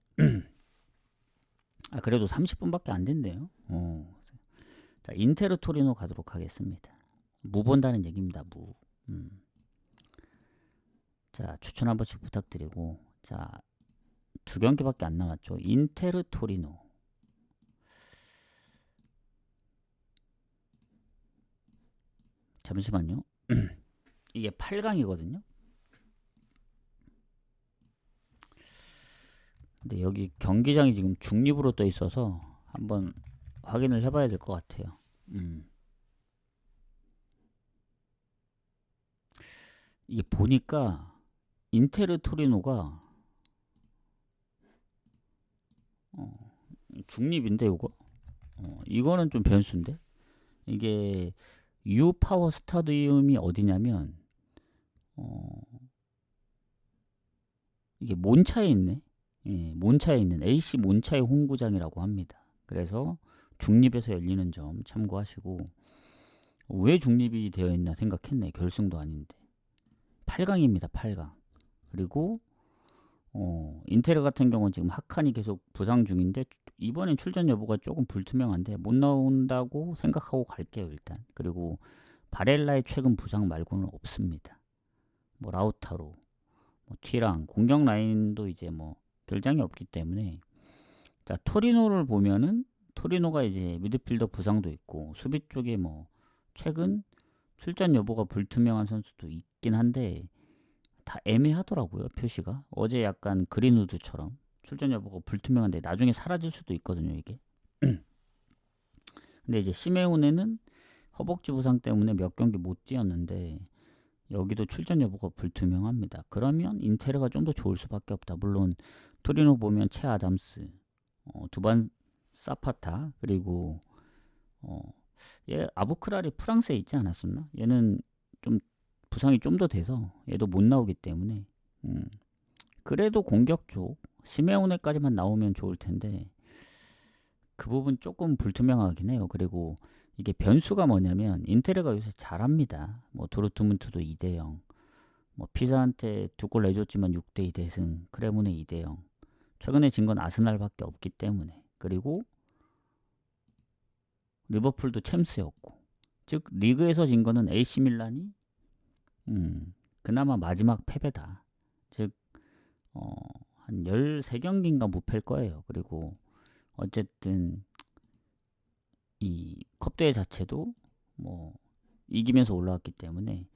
그래도 30분밖에 안 된대요. 자, 인테르 토리노 가도록 하겠습니다. 무 본다는 얘기입니다. 무. 자, 추천 한 번씩 부탁드리고, 자, 2경기밖에 안 남았죠. 인테르 토리노. 잠시만요. 이게 8강이거든요. 근데 여기 경기장이 지금 중립으로 떠 있어서 한번 확인을 해봐야 될 것 같아요. 이게 보니까 인테르 토리노가 중립인데 요거 이거는 좀 변수인데 이게 유파워 스타디움이 어디냐면 이게 몬차에 있네. 예, 몬차에 있는 AC 몬차의 홈구장이라고 합니다. 그래서 중립에서 열리는 점 참고하시고 왜 중립이 되어 있나 생각했네. 결승도 아닌데 8강입니다. 8강. 그리고 인테르 같은 경우는 지금 하칸이 계속 부상 중인데 이번엔 출전 여부가 조금 불투명한데 못 나온다고 생각하고 갈게요 일단. 그리고 바렐라의 최근 부상 말고는 없습니다. 뭐 라우타로, 뭐 튀랑 공격 라인도 이제 뭐 결장이 없기 때문에 자 토리노를 보면은 토리노가 이제 미드필더 부상도 있고 수비 쪽에 뭐 최근 출전 여부가 불투명한 선수도 있긴 한데 다 애매하더라고요 표시가. 어제 약간 그린우드처럼 출전 여부가 불투명한데 나중에 사라질 수도 있거든요 이게. 근데 이제 시메오네는 허벅지 부상 때문에 몇 경기 못 뛰었는데 여기도 출전 여부가 불투명합니다. 그러면 인테르가 좀 더 좋을 수밖에 없다. 물론 토리노 보면 채 아담스, 두반 사파타 그리고 얘 아부크랄이 프랑스에 있지 않았었나? 얘는 좀 부상이 좀 더 돼서 얘도 못 나오기 때문에 그래도 공격 쪽 시메오네까지만 나오면 좋을 텐데 그 부분 조금 불투명하긴 해요. 그리고 이게 변수가 뭐냐면 인테르가 요새 잘합니다. 뭐 도르트문트도 2대0, 뭐 피사한테 2골 내줬지만 6대2 대승, 크레모네 2대0. 최근에 진 건 아스날밖에 없기 때문에. 그리고 리버풀도 챔스였고, 즉 리그에서 진 거는 AC 밀란이 그나마 마지막 패배다. 즉 한 13경기인가 무패일 거예요. 그리고 어쨌든 이 컵대회 자체도 뭐 이기면서 올라왔기 때문에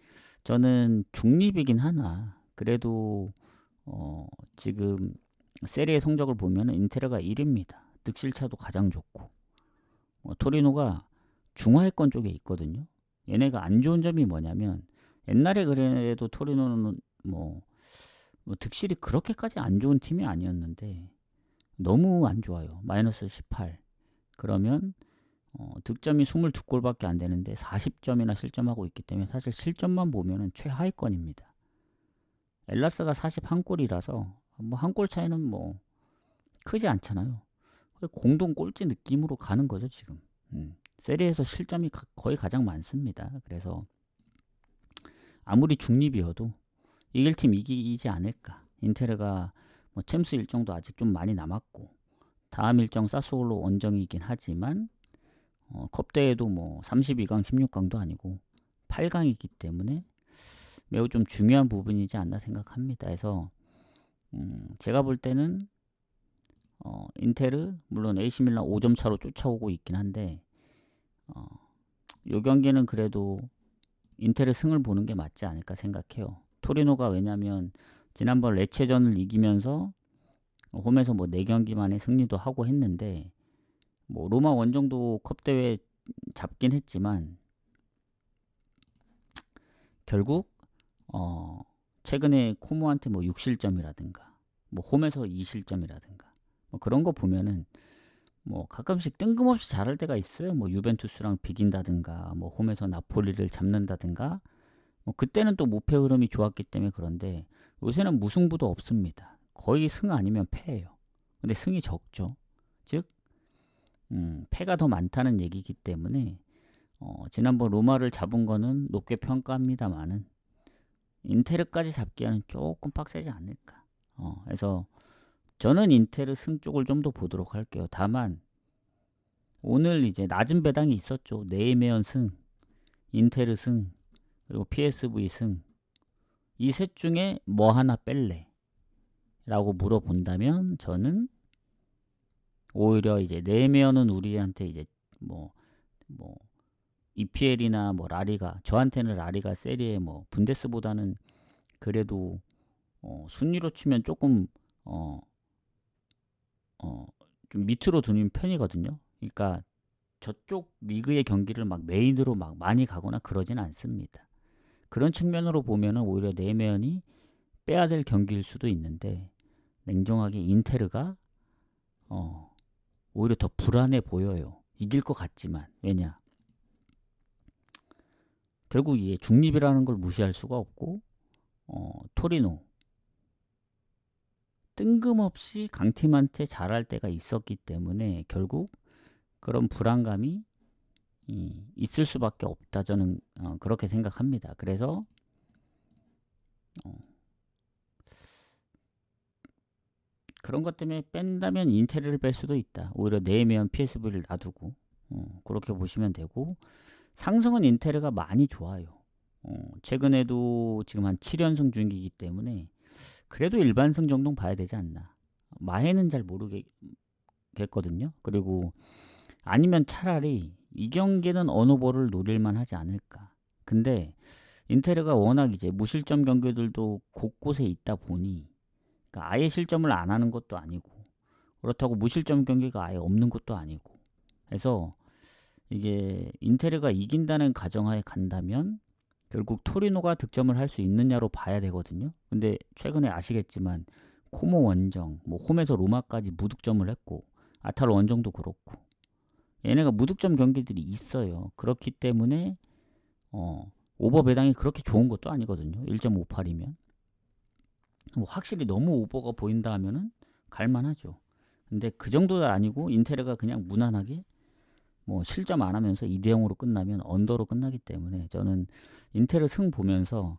저는 중립이긴 하나 그래도 지금 세리의 성적을 보면 인테르가 1위입니다. 득실차도 가장 좋고 토리노가 중하위권 쪽에 있거든요. 얘네가 안 좋은 점이 뭐냐면 옛날에 그래도 토리노는 뭐 득실이 그렇게까지 안 좋은 팀이 아니었는데 너무 안 좋아요. 마이너스 18. 그러면 득점이 22골밖에 안 되는데 40점이나 실점하고 있기 때문에 사실 실점만 보면은 최하위권입니다. 엘라스가 41골이라서 뭐 한 골 차이는 뭐 크지 않잖아요. 공동 꼴찌 느낌으로 가는 거죠 지금. 세리에서 실점이 거의 가장 많습니다. 그래서 아무리 중립이어도 이길 팀 이기지 않을까. 인테르가 뭐 챔스 일정도 아직 좀 많이 남았고 다음 일정 사스올로 원정이긴 하지만 컵대회도 뭐 32강 16강도 아니고 8강이기 때문에 매우 좀 중요한 부분이지 않나 생각합니다. 그래서 제가 볼 때는 인테르 물론 AC 밀란 5점 차로 쫓아오고 있긴 한데 요 경기는 그래도 인테르 승을 보는 게 맞지 않을까 생각해요. 토리노가 왜냐면 지난번 레체전을 이기면서 홈에서 뭐 4경기 만에 승리도 하고 했는데 뭐 로마 원정도 컵대회 잡긴 했지만 결국 최근에 코모한테 뭐 6실점이라든가 뭐 홈에서 2실점이라든가 뭐 그런 거 보면은 뭐 가끔씩 뜬금없이 잘할 때가 있어요. 뭐 유벤투스랑 비긴다든가 뭐 홈에서 나폴리를 잡는다든가 뭐 그때는 또 무패 흐름이 좋았기 때문에 그런데 요새는 무승부도 없습니다. 거의 승 아니면 패예요. 근데 승이 적죠. 즉 패가 더 많다는 얘기이기 때문에 지난번 로마를 잡은 거는 높게 평가합니다만은 인테르까지 잡기에는 조금 빡세지 않을까. 그래서 저는 인테르 승 쪽을 좀 더 보도록 할게요. 다만 오늘 이제 낮은 배당이 있었죠. 네이메언 승, 인테르 승, 그리고 PSV 승. 이 셋 중에 뭐 하나 뺄래? 라고 물어본다면 저는 오히려 이제 네이메언은 우리한테 이제 뭐 EPL이나 뭐 라리가, 저한테는 라리가 세리에 뭐 분데스보다는 그래도 순위로 치면 조금 좀 밑으로 두는 편이거든요. 그러니까 저쪽 리그의 경기를 막 메인으로 막 많이 가거나 그러진 않습니다. 그런 측면으로 보면은 오히려 네이메언이 빼야 될 경기일 수도 있는데 냉정하게 인테르가 오히려 더 불안해 보여요. 이길 것 같지만. 왜냐? 결국 이게 중립이라는 걸 무시할 수가 없고 토리노 뜬금없이 강팀한테 잘할 때가 있었기 때문에 결국 그런 불안감이 있을 수밖에 없다. 저는 그렇게 생각합니다. 그래서 그런 것 때문에 뺀다면 인테리를 뺄 수도 있다. 오히려 네이메언 PSV를 놔두고 그렇게 보시면 되고, 상승은 인테르가 많이 좋아요. 최근에도 지금 한 7연승 중이기 때문에 그래도 일반승 정도는 봐야 되지 않나. 마해는 잘 모르겠거든요. 그리고 아니면 차라리 이 경기는 언어볼을 노릴만 하지 않을까. 근데 인테르가 워낙 이제 무실점 경기들도 곳곳에 있다 보니, 그러니까 아예 실점을 안 하는 것도 아니고 그렇다고 무실점 경기가 아예 없는 것도 아니고 해서 이게 인테르가 이긴다는 가정하에 간다면 결국 토리노가 득점을 할 수 있느냐로 봐야 되거든요. 근데 최근에 아시겠지만 코모 원정, 뭐 홈에서 로마까지 무득점을 했고 아탈 원정도 그렇고 얘네가 무득점 경기들이 있어요. 그렇기 때문에 오버 배당이 그렇게 좋은 것도 아니거든요. 1.58이면 뭐 확실히 너무 오버가 보인다 하면은 갈만하죠. 근데 그 정도도 아니고 인테르가 그냥 무난하게 뭐 실점 안 하면서 2대0으로 끝나면 언더로 끝나기 때문에 저는 인테르 승 보면서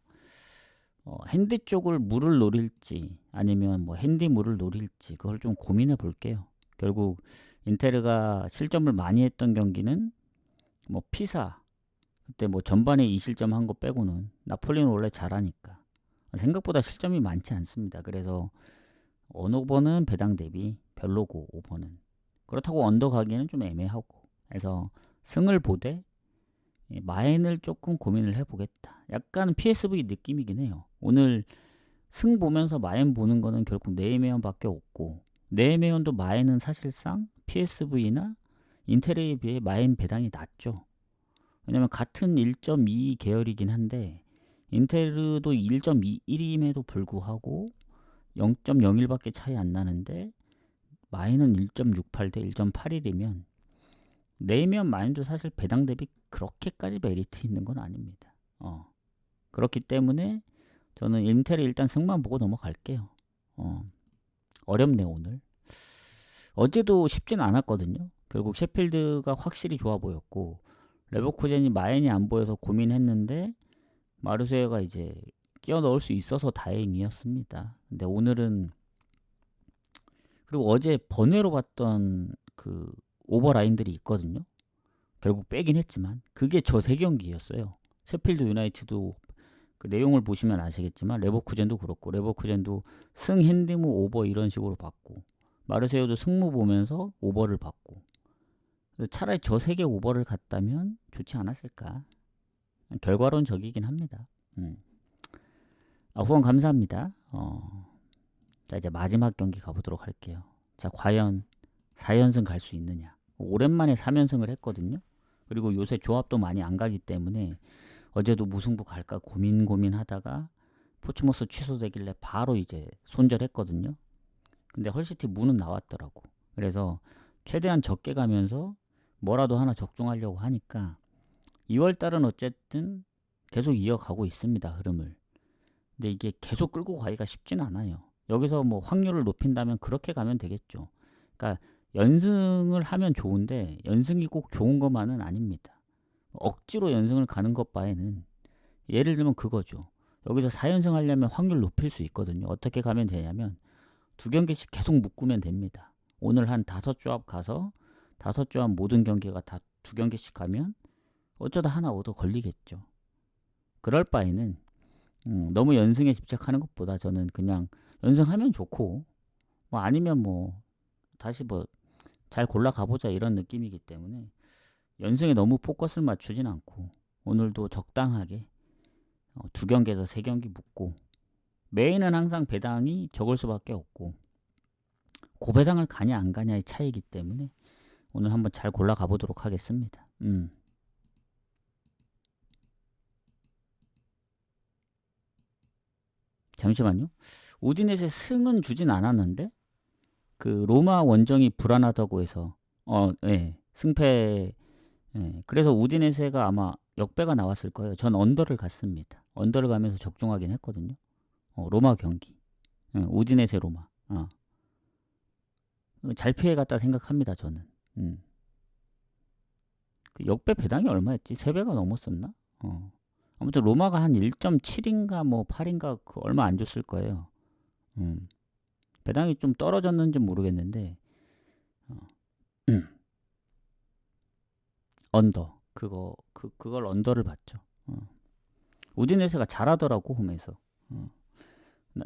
핸디 쪽을 물을 노릴지 아니면 뭐 핸디 물을 노릴지 그걸 좀 고민해 볼게요. 결국 인테르가 실점을 많이 했던 경기는 뭐 피사 그때 뭐 전반에 2실점 한 거 빼고는 나폴리는 원래 잘하니까 생각보다 실점이 많지 않습니다. 그래서 언오버는 배당 대비 별로고 오버는 그렇다고 언더 가기에는 좀 애매하고 그래서 승을 보되 마인을 조금 고민을 해보겠다. 약간 PSV 느낌이긴 해요. 오늘 승 보면서 마인 보는 거는 결국 네이메언밖에 없고 네이메언도 마인은 사실상 PSV나 인테르에 비해 마인 배당이 낮죠. 왜냐면 같은 1.2 계열이긴 한데 인테르도 1.21임에도 불구하고 0.01밖에 차이 안 나는데 마인은 1.68 대 1.81이면 네이면 마인도 사실 배당 대비 그렇게까지 메리트 있는 건 아닙니다. 그렇기 때문에 저는 인테르 일단 승만 보고 넘어갈게요. 어렵네 오늘. 어제도 쉽진 않았거든요. 결국 셰필드가 확실히 좋아 보였고 레버쿠젠이 마인이 안 보여서 고민했는데 마르세유가 이제 끼워 넣을 수 있어서 다행이었습니다. 근데 오늘은 그리고 어제 번외로 봤던 그 오버라인들이 있거든요. 결국 빼긴 했지만 그게 저 세 경기였어요. 셰필드 유나이티도 그 내용을 보시면 아시겠지만 레버쿠젠도 그렇고 레버쿠젠도 승 핸디무 오버 이런 식으로 봤고 마르세유도 승무 보면서 오버를 봤고 차라리 저 세 개 오버를 갔다면 좋지 않았을까. 결과론 적이긴 합니다. 후원 감사합니다. 자 이제 마지막 경기 가보도록 할게요. 자 과연 4연승 갈 수 있느냐. 오랜만에 3연승을 했거든요. 그리고 요새 조합도 많이 안 가기 때문에 어제도 무승부 갈까 고민하다가 포츠모스 취소되길래 바로 이제 손절했거든요. 근데 헐시티 무는 나왔더라고. 그래서 최대한 적게 가면서 뭐라도 하나 적중하려고 하니까 2월달은 어쨌든 계속 이어가고 있습니다. 흐름을. 근데 이게 계속 끌고 가기가 쉽진 않아요. 여기서 뭐 확률을 높인다면 그렇게 가면 되겠죠. 그러니까 연승을 하면 좋은데 연승이 꼭 좋은 것만은 아닙니다. 억지로 연승을 가는 것 바에는 예를 들면 그거죠. 여기서 4연승 하려면 확률 높일 수 있거든요. 어떻게 가면 되냐면 두 경기씩 계속 묶으면 됩니다. 오늘 한 5조합 가서 5조합 모든 경기가 다 두 경기씩 가면 어쩌다 하나 얻어 걸리겠죠. 그럴 바에는 너무 연승에 집착하는 것보다 저는 그냥 연승하면 좋고 뭐 아니면 뭐 다시 뭐 잘 골라 가보자 이런 느낌이기 때문에 연승에 너무 포커스를 맞추진 않고 오늘도 적당하게 두 경기에서 세 경기 묶고 메인은 항상 배당이 적을 수밖에 없고 고배당을 가냐 안 가냐의 차이기 때문에 오늘 한번 잘 골라 가보도록 하겠습니다. 잠시만요. 우디넷에 승은 주진 않았는데 그 로마 원정이 불안하다고 해서 예, 승패 그래서 우디네세가 아마 역배가 나왔을 거예요. 전 언더를 갔습니다. 언더를 가면서 적중하긴 했거든요. 로마 경기. 우디네세 로마. 잘 피해갔다 생각합니다. 저는. 그 역배 배당이 얼마였지? 3배가 넘었었나? 아무튼 로마가 한 1.7인가 뭐 8인가 그 얼마 안 줬을 거예요. 배당이 좀 떨어졌는지 모르겠는데 언더 그걸 언더를 봤죠. 우디네스가 잘하더라고 홈에서.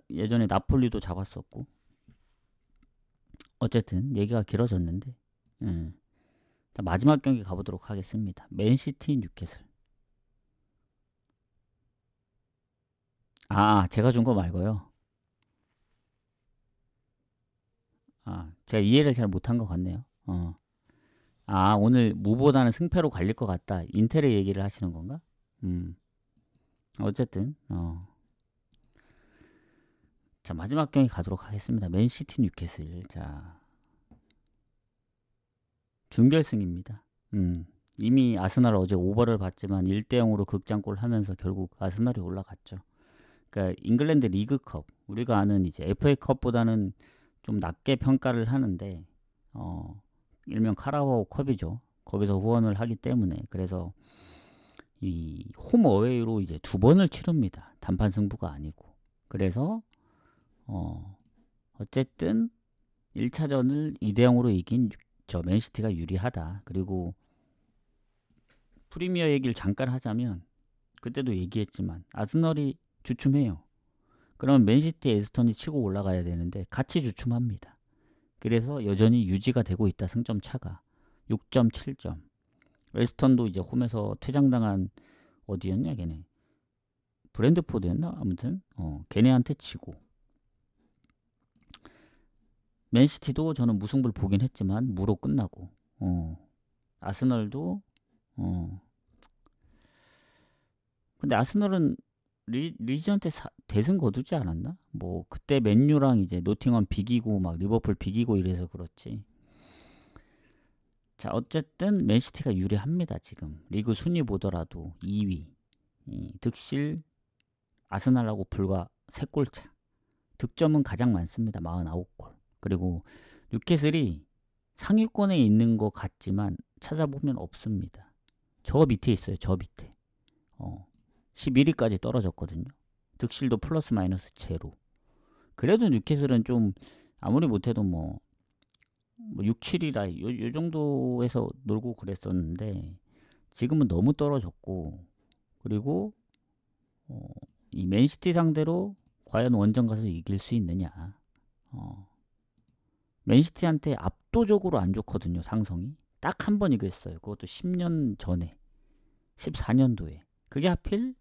예전에 나폴리도 잡았었고. 어쨌든 얘기가 길어졌는데 자, 마지막 경기 가보도록 하겠습니다. 맨시티 뉴캐슬. 제가 준 거 말고요. 제가 이해를 잘 못한 것 같네요. 오늘 무보다는 승패로 갈릴 것 같다. 인텔의 얘기를 하시는 건가? 어쨌든 자, 마지막 경기 가도록 하겠습니다. 맨시티 뉴캐슬. 자, 준결승입니다. 이미 아스날 어제 오버를 봤지만 1대0으로 극장골 하면서 결국 아스날이 올라갔죠. 그러니까 잉글랜드 리그컵, 우리가 아는 이제 FA컵보다는 좀 낮게 평가를 하는데 일명 카라바오 컵이죠. 거기서 후원을 하기 때문에 그래서 이 홈 어웨이로 이제 2번을 치릅니다. 단판 승부가 아니고. 그래서 어쨌든 1차전을 2대0으로 이긴 저 맨시티가 유리하다. 그리고 프리미어 얘기를 잠깐 하자면 그때도 얘기했지만 아스널이 주춤해요. 그러면 맨시티 에스턴이 치고 올라가야 되는데 같이 주춤합니다. 그래서 여전히 유지가 되고 있다. 승점 차가 6.7점. 에스턴도 이제 홈에서 퇴장당한 어디였냐 걔네 브랜드포드였나? 아무튼 걔네한테 치고 맨시티도 저는 무승부를 보긴 했지만 무로 끝나고 아스널도 근데 아스널은 리즈한테 대승 거두지 않았나? 뭐 그때 맨유랑 이제 노팅엄 비기고 막 리버풀 비기고 이래서 그렇지. 자, 어쨌든 맨시티가 유리합니다. 지금 리그 순위 보더라도 2위 득실 아스날하고 불과 3골 차. 득점은 가장 많습니다. 49골. 그리고 뉴캐슬이 상위권에 있는 것 같지만 찾아보면 없습니다. 저 밑에 있어요. 저 밑에. 11위까지 떨어졌거든요. 득실도 플러스 마이너스 제로. 그래도 뉴캐슬은 좀 아무리 못해도 뭐 6, 7위라 요 정도에서 놀고 그랬었는데 지금은 너무 떨어졌고 그리고 이 맨시티 상대로 과연 원정 가서 이길 수 있느냐. 맨시티한테 압도적으로 안 좋거든요. 상성이. 딱 한 번 이겼어요. 그것도 10년 전에 14년도에. 그게 하필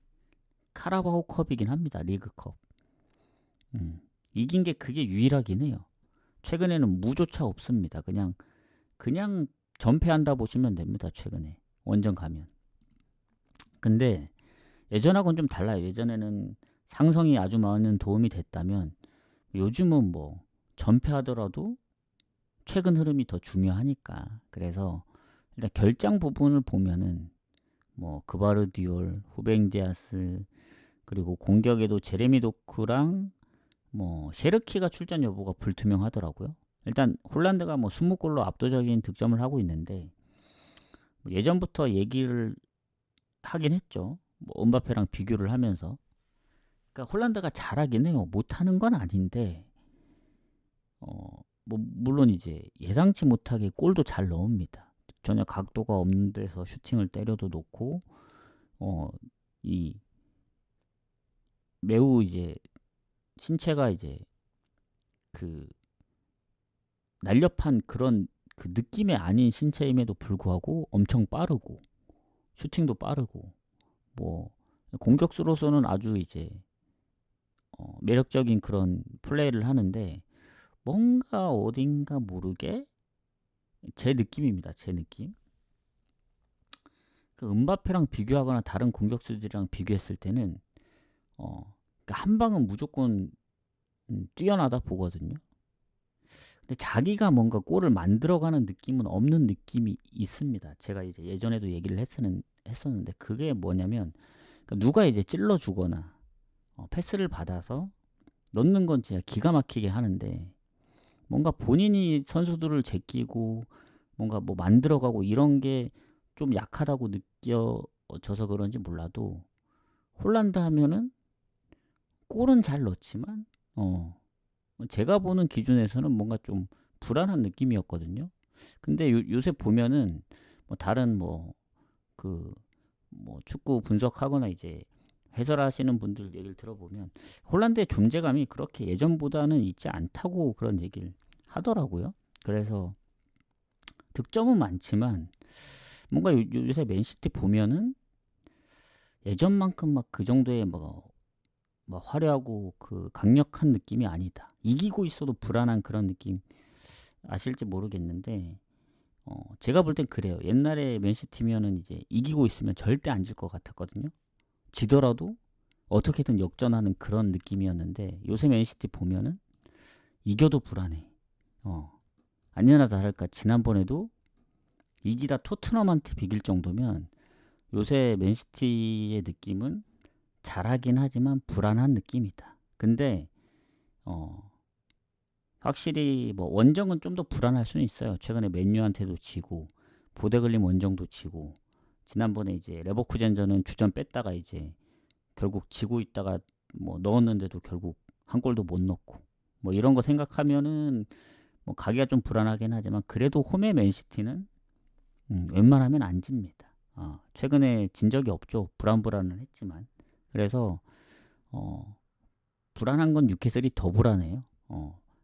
카라바오 컵이긴 합니다. 리그컵. 이긴 게 그게 유일하긴 해요. 최근에는 무조차 없습니다. 그냥 전패한다 보시면 됩니다. 최근에 원정 가면. 근데 예전하고는 좀 달라요. 예전에는 상성이 아주 많은 도움이 됐다면 요즘은 뭐 전패하더라도 최근 흐름이 더 중요하니까. 그래서 일단 결장 부분을 보면은 뭐 그바르디올, 후벤 디아스 그리고 공격에도 제레미 도크랑 뭐 셰르키가 출전 여부가 불투명하더라고요. 일단 홀란드가 뭐 20골로 압도적인 득점을 하고 있는데 예전부터 얘기를 하긴 했죠. 뭐 은바페랑 비교를 하면서. 그러니까 홀란드가 잘하긴 해요. 못하는 건 아닌데 뭐 물론 이제 예상치 못하게 골도 잘 넣습니다. 전혀 각도가 없는 데서 슈팅을 때려도 놓고 이 매우 이제 신체가 이제 그 날렵한 그런 그 느낌이 아닌 신체임에도 불구하고 엄청 빠르고 슈팅도 빠르고 뭐 공격수로서는 아주 이제 매력적인 그런 플레이를 하는데 뭔가 어딘가 모르게 제 느낌입니다. 제 느낌. 그 은바페랑 비교하거나 다른 공격수들이랑 비교했을 때는 그러니까 한 방은 무조건 뛰어나다 보거든요. 근데 자기가 뭔가 골을 만들어가는 느낌은 없는 느낌이 있습니다. 제가 이제 예전에도 얘기를 했었는데 그게 뭐냐면 그러니까 누가 이제 찔러주거나 패스를 받아서 넣는 건 진짜 기가 막히게 하는데 뭔가 본인이 선수들을 제끼고 뭔가 뭐 만들어가고 이런 게 좀 약하다고 느껴져서 그런지 몰라도 홀란드 하면은 골은 잘 넣지만 제가 보는 기준에서는 뭔가 좀 불안한 느낌이었거든요. 근데 요새 보면은 뭐 다른 뭐 축구 분석하거나 이제 해설하시는 분들 얘기를 들어보면 홀란드의 존재감이 그렇게 예전보다는 있지 않다고 그런 얘기를 하더라고요. 그래서 득점은 많지만 뭔가 요새 맨시티 보면은 예전만큼 막 그 정도의 막 화려하고 그 강력한 느낌이 아니다. 이기고 있어도 불안한 그런 느낌 아실지 모르겠는데 제가 볼 땐 그래요. 옛날에 맨시티면은 이제 이기고 있으면 절대 안 질 것 같았거든요. 지더라도 어떻게든 역전하는 그런 느낌이었는데 요새 맨시티 보면은 이겨도 불안해. 아니나 다를까 지난번에도 이기다 토트넘한테 비길 정도면 요새 맨시티의 느낌은 잘하긴 하지만 불안한 느낌이다. 근데 확실히 뭐 원정은 좀 더 불안할 수는 있어요. 최근에 맨유한테도 지고 보데글림 원정도 지고 지난번에 이제 레버쿠젠전은 주전 뺐다가 이제 결국 지고 있다가 뭐 넣었는데도 결국 한 골도 못 넣고 뭐 이런 거 생각하면은 뭐 가기가 좀 불안하긴 하지만 그래도 홈의 맨시티는 웬만하면 안 집니다. 최근에 진 적이 없죠. 불안불안은 했지만 그래서 불안한 건 뉴캐슬이 더 불안해요.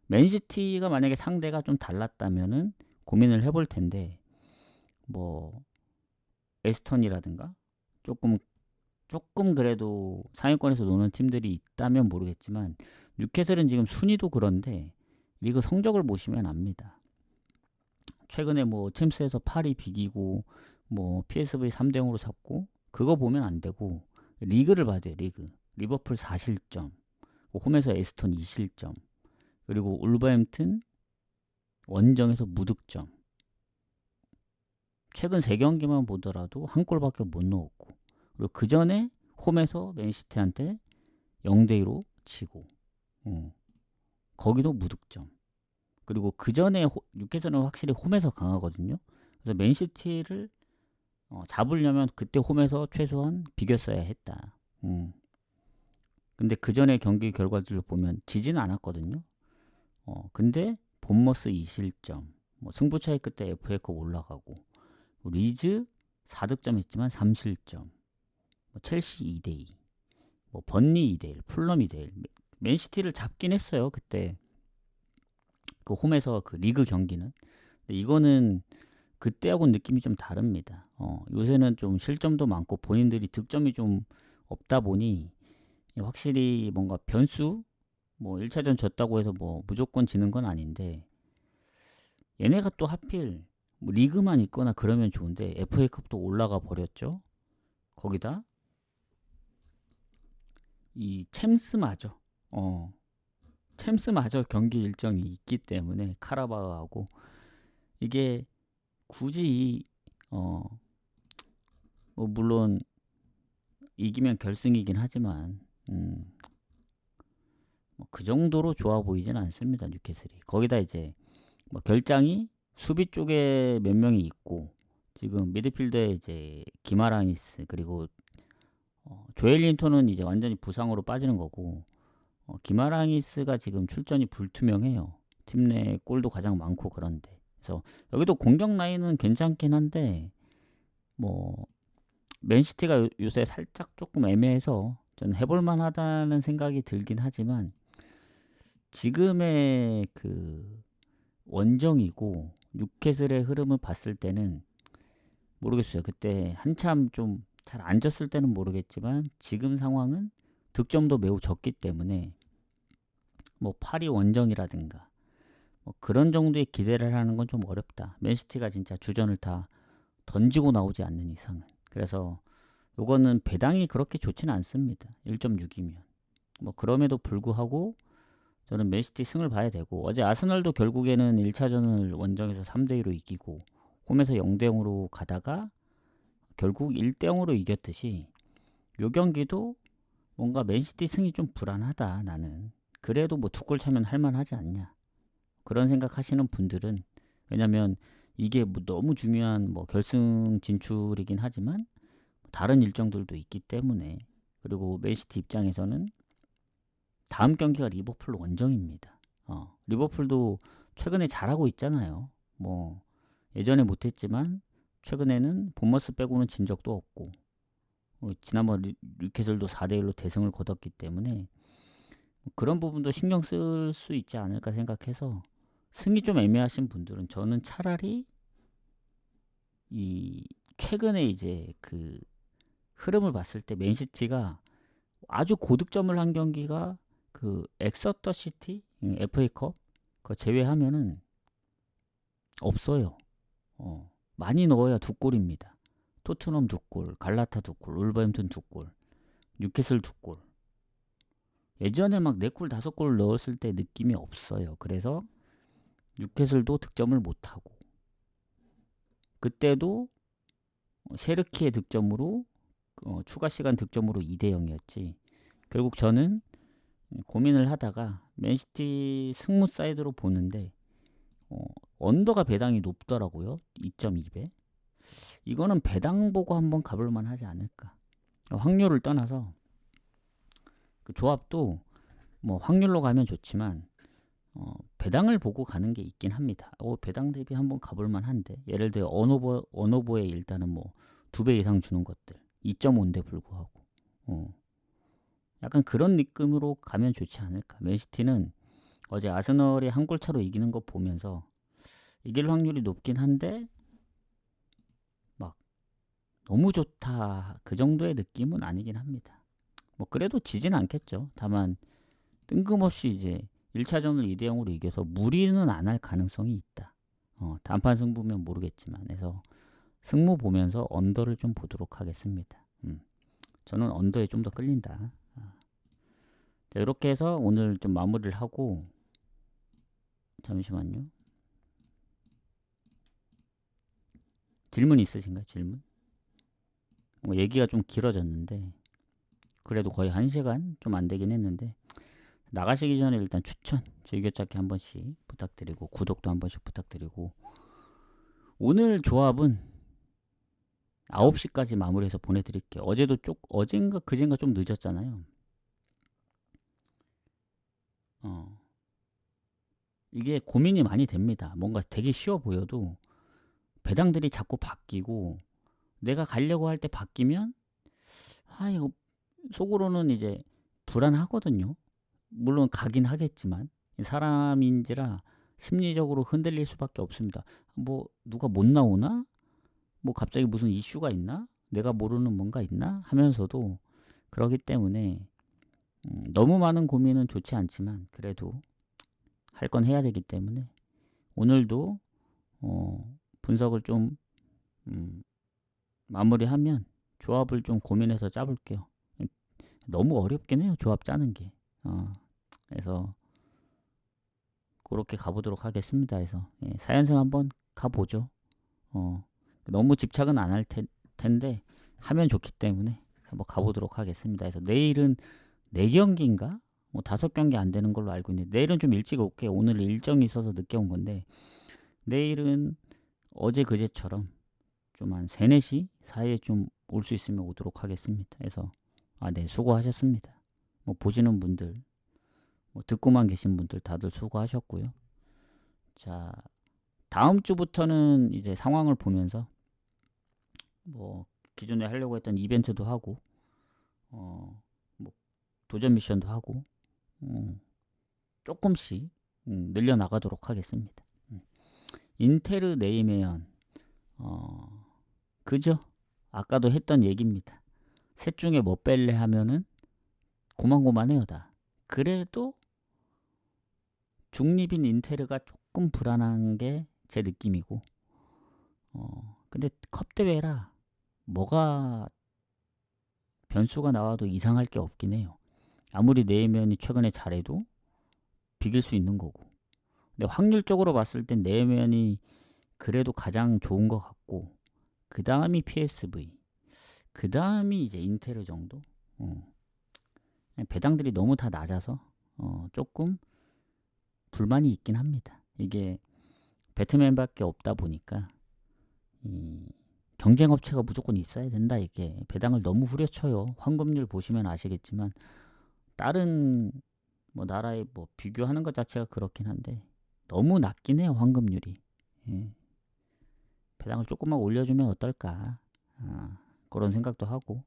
맨시티가 만약에 상대가 좀 달랐다면은 고민을 해볼 텐데 뭐 에스턴이라든가 조금 그래도 상위권에서 노는 팀들이 있다면 모르겠지만 뉴캐슬은 지금 순위도 그런데 리그 성적을 보시면 압니다. 최근에 뭐 챔스에서 8위 비기고 뭐 PSV 3대 0으로 잡고 그거 보면 안 되고 리그를 봐야 돼요. 리버풀 4실점 홈에서 에스턴 2실점 그리고 울버햄튼 원정에서 무득점 최근 3경기만 보더라도 한 골밖에 못 넣었고 그리고 그 전에 홈에서 맨시티한테 0대2로 지고 거기도 무득점 그리고 그 전에 뉴캐슬은 확실히 홈에서 강하거든요. 그래서 맨시티를 잡으려면 그때 홈에서 최소한 비겼어야 했다. 근데 그 전에 경기 결과들을 보면 지지는 않았거든요. 근데 본머스 2실점, 뭐 승부차이 끝에 FA컵 올라가고 리즈 4득점 했지만 3실점, 뭐 첼시 2대2, 뭐 번리 2대1, 풀럼 2대1. 맨시티를 잡긴 했어요. 그때 그 홈에서 그 리그 경기는. 근데 이거는 그때하고는 느낌이 좀 다릅니다. 요새는 좀 실점도 많고 본인들이 득점이 좀 없다 보니 확실히 뭔가 변수 뭐 1차전 졌다고 해서 뭐 무조건 지는 건 아닌데 얘네가 또 하필 뭐 리그만 있거나 그러면 좋은데 FA컵도 올라가 버렸죠. 거기다 이 챔스마저 챔스마저 경기 일정이 있기 때문에 카라바오하고 이게 굳이 뭐 물론 이기면 결승이긴 하지만 뭐그 정도로 좋아 보이진 않습니다. 뉴캐슬이. 거기다 이제 뭐 결장이 수비 쪽에 몇 명이 있고 지금 미드필더에 이제 기마랑이스 그리고 조엘린턴은 이제 완전히 부상으로 빠지는 거고 기마랑이스가 지금 출전이 불투명해요. 팀 내 골도 가장 많고 그런데 그래서 여기도 공격 라인은 괜찮긴 한데 뭐 맨시티가 요새 살짝 조금 애매해서 저는 해볼만 하다는 생각이 들긴 하지만 지금의 그 원정이고 뉴캐슬의 흐름을 봤을 때는 모르겠어요. 그때 한참 좀 잘 안 졌을 때는 모르겠지만 지금 상황은 득점도 매우 적기 때문에 뭐 파리 원정이라든가 뭐 그런 정도의 기대를 하는 건 좀 어렵다. 맨시티가 진짜 주전을 다 던지고 나오지 않는 이상은. 그래서 요거는 배당이 그렇게 좋지는 않습니다. 1.6이면. 뭐 그럼에도 불구하고 저는 맨시티 승을 봐야 되고 어제 아스널도 결국에는 1차전을 원정에서 3대2로 이기고 홈에서 0대0으로 가다가 결국 1대0으로 이겼듯이 요 경기도 뭔가 맨시티 승이 좀 불안하다 나는. 그래도 뭐 2골 차면 할만하지 않냐. 그런 생각하시는 분들은 왜냐면 이게 뭐 너무 중요한 뭐 결승 진출이긴 하지만 다른 일정들도 있기 때문에 그리고 맨시티 입장에서는 다음 경기가 리버풀 원정입니다. 리버풀도 최근에 잘하고 있잖아요. 뭐 예전에 못했지만 최근에는 본머스 빼고는 진 적도 없고 지난번 뉴캐슬도 4대1로 대승을 거뒀기 때문에 그런 부분도 신경 쓸 수 있지 않을까 생각해서 승이 좀 애매하신 분들은 저는 차라리 이 최근에 이제 그 흐름을 봤을 때 맨시티가 아주 고득점을 한 경기가 그 엑서터 시티 FA컵 그거 제외하면은 없어요. 많이 넣어야 2골입니다. 토트넘 2골, 갈라타 2골, 울버햄튼 2골, 뉴캐슬 2골. 예전에 막 4골, 5골 넣었을 때 느낌이 없어요. 그래서 뉴캐슬도 득점을 못하고 그때도 셰르키의 득점으로 추가 시간 득점으로 2대0이었지. 결국 저는 고민을 하다가 맨시티 승무 사이드로 보는데 언더가 배당이 높더라고요. 2.2배. 이거는 배당 보고 한번 가볼만 하지 않을까. 확률을 떠나서 그 조합도 뭐 확률로 가면 좋지만 배당을 보고 가는 게 있긴 합니다. 배당 대비 한번 가볼만 한데 예를 들어 언오버에 일단은 뭐 2배 이상 주는 것들 2.5인데 불구하고 약간 그런 느낌으로 가면 좋지 않을까. 맨시티는 어제 아스널이 한 골 차로 이기는 거 보면서 이길 확률이 높긴 한데 막 너무 좋다 그 정도의 느낌은 아니긴 합니다. 뭐 그래도 지진 않겠죠. 다만 뜬금없이 이제 1차전을 2대0으로 이겨서 무리는 안 할 가능성이 있다. 단판 승부면 모르겠지만 그래서 승무 보면서 언더를 좀 보도록 하겠습니다. 저는 언더에 좀 더 끌린다. 자, 이렇게 해서 오늘 좀 마무리를 하고 잠시만요. 질문 있으신가요? 질문? 뭐 얘기가 좀 길어졌는데 그래도 거의 1시간 좀 안 되긴 했는데 나가시기 전에 일단 추천, 즐겨찾기 한 번씩 부탁드리고 구독도 한 번씩 부탁드리고 오늘 조합은 9시까지 마무리해서 보내드릴게요. 어젠가 그젠가 좀 늦었잖아요. 이게 고민이 많이 됩니다. 뭔가 되게 쉬워 보여도 배당들이 자꾸 바뀌고 내가 가려고 할 때 바뀌면 이거 속으로는 이제 불안하거든요. 물론 가긴 하겠지만 사람인지라 심리적으로 흔들릴 수밖에 없습니다. 뭐 누가 못 나오나? 뭐 갑자기 무슨 이슈가 있나? 내가 모르는 뭔가 있나? 하면서도 그러기 때문에 너무 많은 고민은 좋지 않지만 그래도 할 건 해야 되기 때문에 오늘도 분석을 좀 마무리하면 조합을 좀 고민해서 짜볼게요. 너무 어렵긴 해요. 조합 짜는 게. 그래서 그렇게 가보도록 하겠습니다. 해서 4연승 한번 가보죠. 너무 집착은 안 할 텐데 하면 좋기 때문에 한번 가보도록 하겠습니다. 그래서 내일은 4경기인가? 뭐 5경기 안 되는 걸로 알고 있는데 내일은 좀 일찍 올게요. 오늘 일정이 있어서 늦게 온 건데 내일은 어제 그제처럼 좀 한 3, 4시 사이에 좀 올 수 있으면 오도록 하겠습니다. 그래서 네, 수고하셨습니다. 뭐 보시는 분들, 뭐 듣고만 계신 분들 다들 수고하셨고요. 자, 다음 주부터는 이제 상황을 보면서 뭐 기존에 하려고 했던 이벤트도 하고 뭐 도전 미션도 하고 조금씩 늘려나가도록 하겠습니다. 인테르 네이메연 그죠? 아까도 했던 얘기입니다. 셋 중에 뭐 뺄래 하면은 고만고만해요 다. 그래도 중립인 인테르가 조금 불안한 게 제 느낌이고 근데 컵 대회라 뭐가 변수가 나와도 이상할 게 없긴 해요. 아무리 네이면이 최근에 잘해도 비길 수 있는 거고. 근데 확률적으로 봤을 땐 네이면이 그래도 가장 좋은 것 같고 그 다음이 PSV 그 다음이 이제 인테르 정도. 배당들이 너무 다 낮아서 조금 불만이 있긴 합니다. 이게 배트맨밖에 없다 보니까 경쟁 업체가 무조건 있어야 된다. 이게 배당을 너무 후려쳐요. 환급률 보시면 아시겠지만 다른 뭐 나라에 뭐 비교하는 것 자체가 그렇긴 한데 너무 낮긴 해요. 환급률이. 배당을 조금만 올려주면 어떨까 그런 생각도 하고.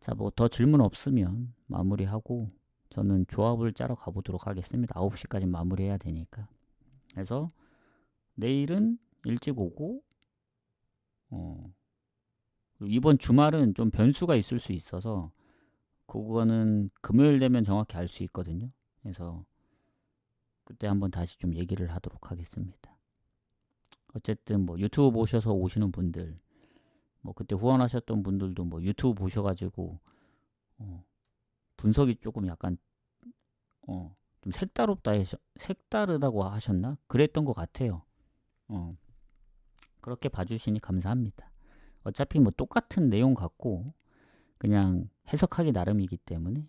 자, 뭐 더 질문 없으면 마무리하고 저는 조합을 짜러 가보도록 하겠습니다. 9시까지 마무리해야 되니까. 그래서 내일은 일찍 오고 이번 주말은 좀 변수가 있을 수 있어서 그거는 금요일 되면 정확히 알 수 있거든요. 그래서 그때 한번 다시 좀 얘기를 하도록 하겠습니다. 어쨌든 뭐 유튜브 보셔서 오시는 분들 뭐 그때 후원하셨던 분들도 뭐 유튜브 보셔가지고 분석이 조금 약간 좀 색다르다고 하셨나? 그랬던 것 같아요. 그렇게 봐주시니 감사합니다. 어차피 뭐 똑같은 내용 같고 그냥 해석하기 나름이기 때문에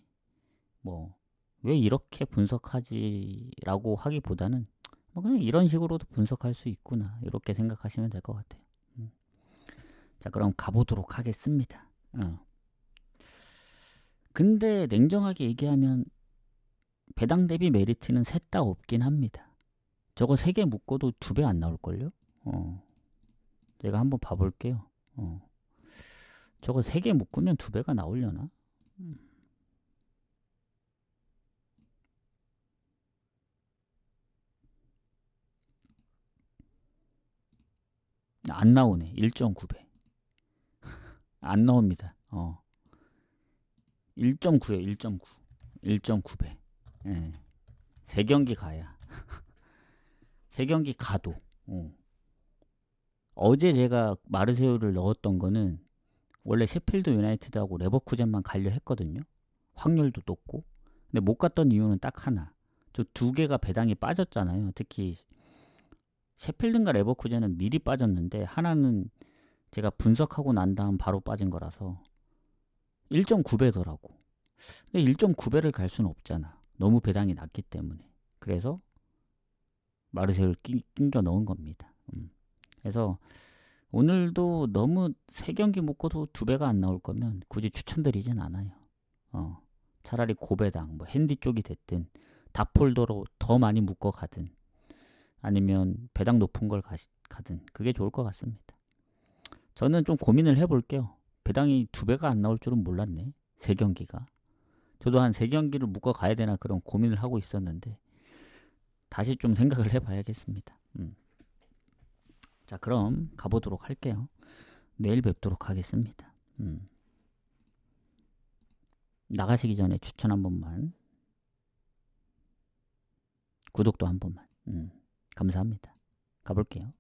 뭐 왜 이렇게 분석하지라고 하기보다는 뭐 그냥 이런 식으로도 분석할 수 있구나 이렇게 생각하시면 될 것 같아요. 자, 그럼 가보도록 하겠습니다. 근데 냉정하게 얘기하면 배당 대비 메리트는 셋 다 없긴 합니다. 저거 3개 묶어도 2배 안 나올걸요? 제가 한번 봐볼게요. 저거 3개 묶으면 2배가 나오려나? 안 나오네. 1.9배. 안 나옵니다. 1.9에요. 1.9. 1.9배. 예. 3경기 가야. 3경기 가도. 어제 제가 마르세유를 넣었던 거는 원래 셰필드 유나이티드하고 레버쿠젠만 가려 했거든요. 확률도 높고. 근데 못 갔던 이유는 딱 하나. 저 2개가 배당이 빠졌잖아요. 특히 셰필드인가 레버쿠젠은 미리 빠졌는데 하나는 제가 분석하고 난 다음 바로 빠진 거라서 1.9배더라고. 근데 1.9배를 갈 수는 없잖아. 너무 배당이 낮기 때문에. 그래서 마르세유를 낑겨 넣은 겁니다. 그래서 오늘도 너무 3경기 묶어도 2배가 안 나올 거면 굳이 추천드리진 않아요. 차라리 고배당, 뭐 핸디 쪽이 됐든 다폴더로 더 많이 묶어 가든 아니면 배당 높은 걸 가든 그게 좋을 것 같습니다. 저는 좀 고민을 해볼게요. 배당이 2배가 안 나올 줄은 몰랐네. 3경기가. 저도 한 3경기를 묶어 가야 되나 그런 고민을 하고 있었는데 다시 좀 생각을 해봐야겠습니다. 자, 그럼 가보도록 할게요. 내일 뵙도록 하겠습니다. 나가시기 전에 추천 한 번만, 구독도 한 번만. 감사합니다. 가볼게요.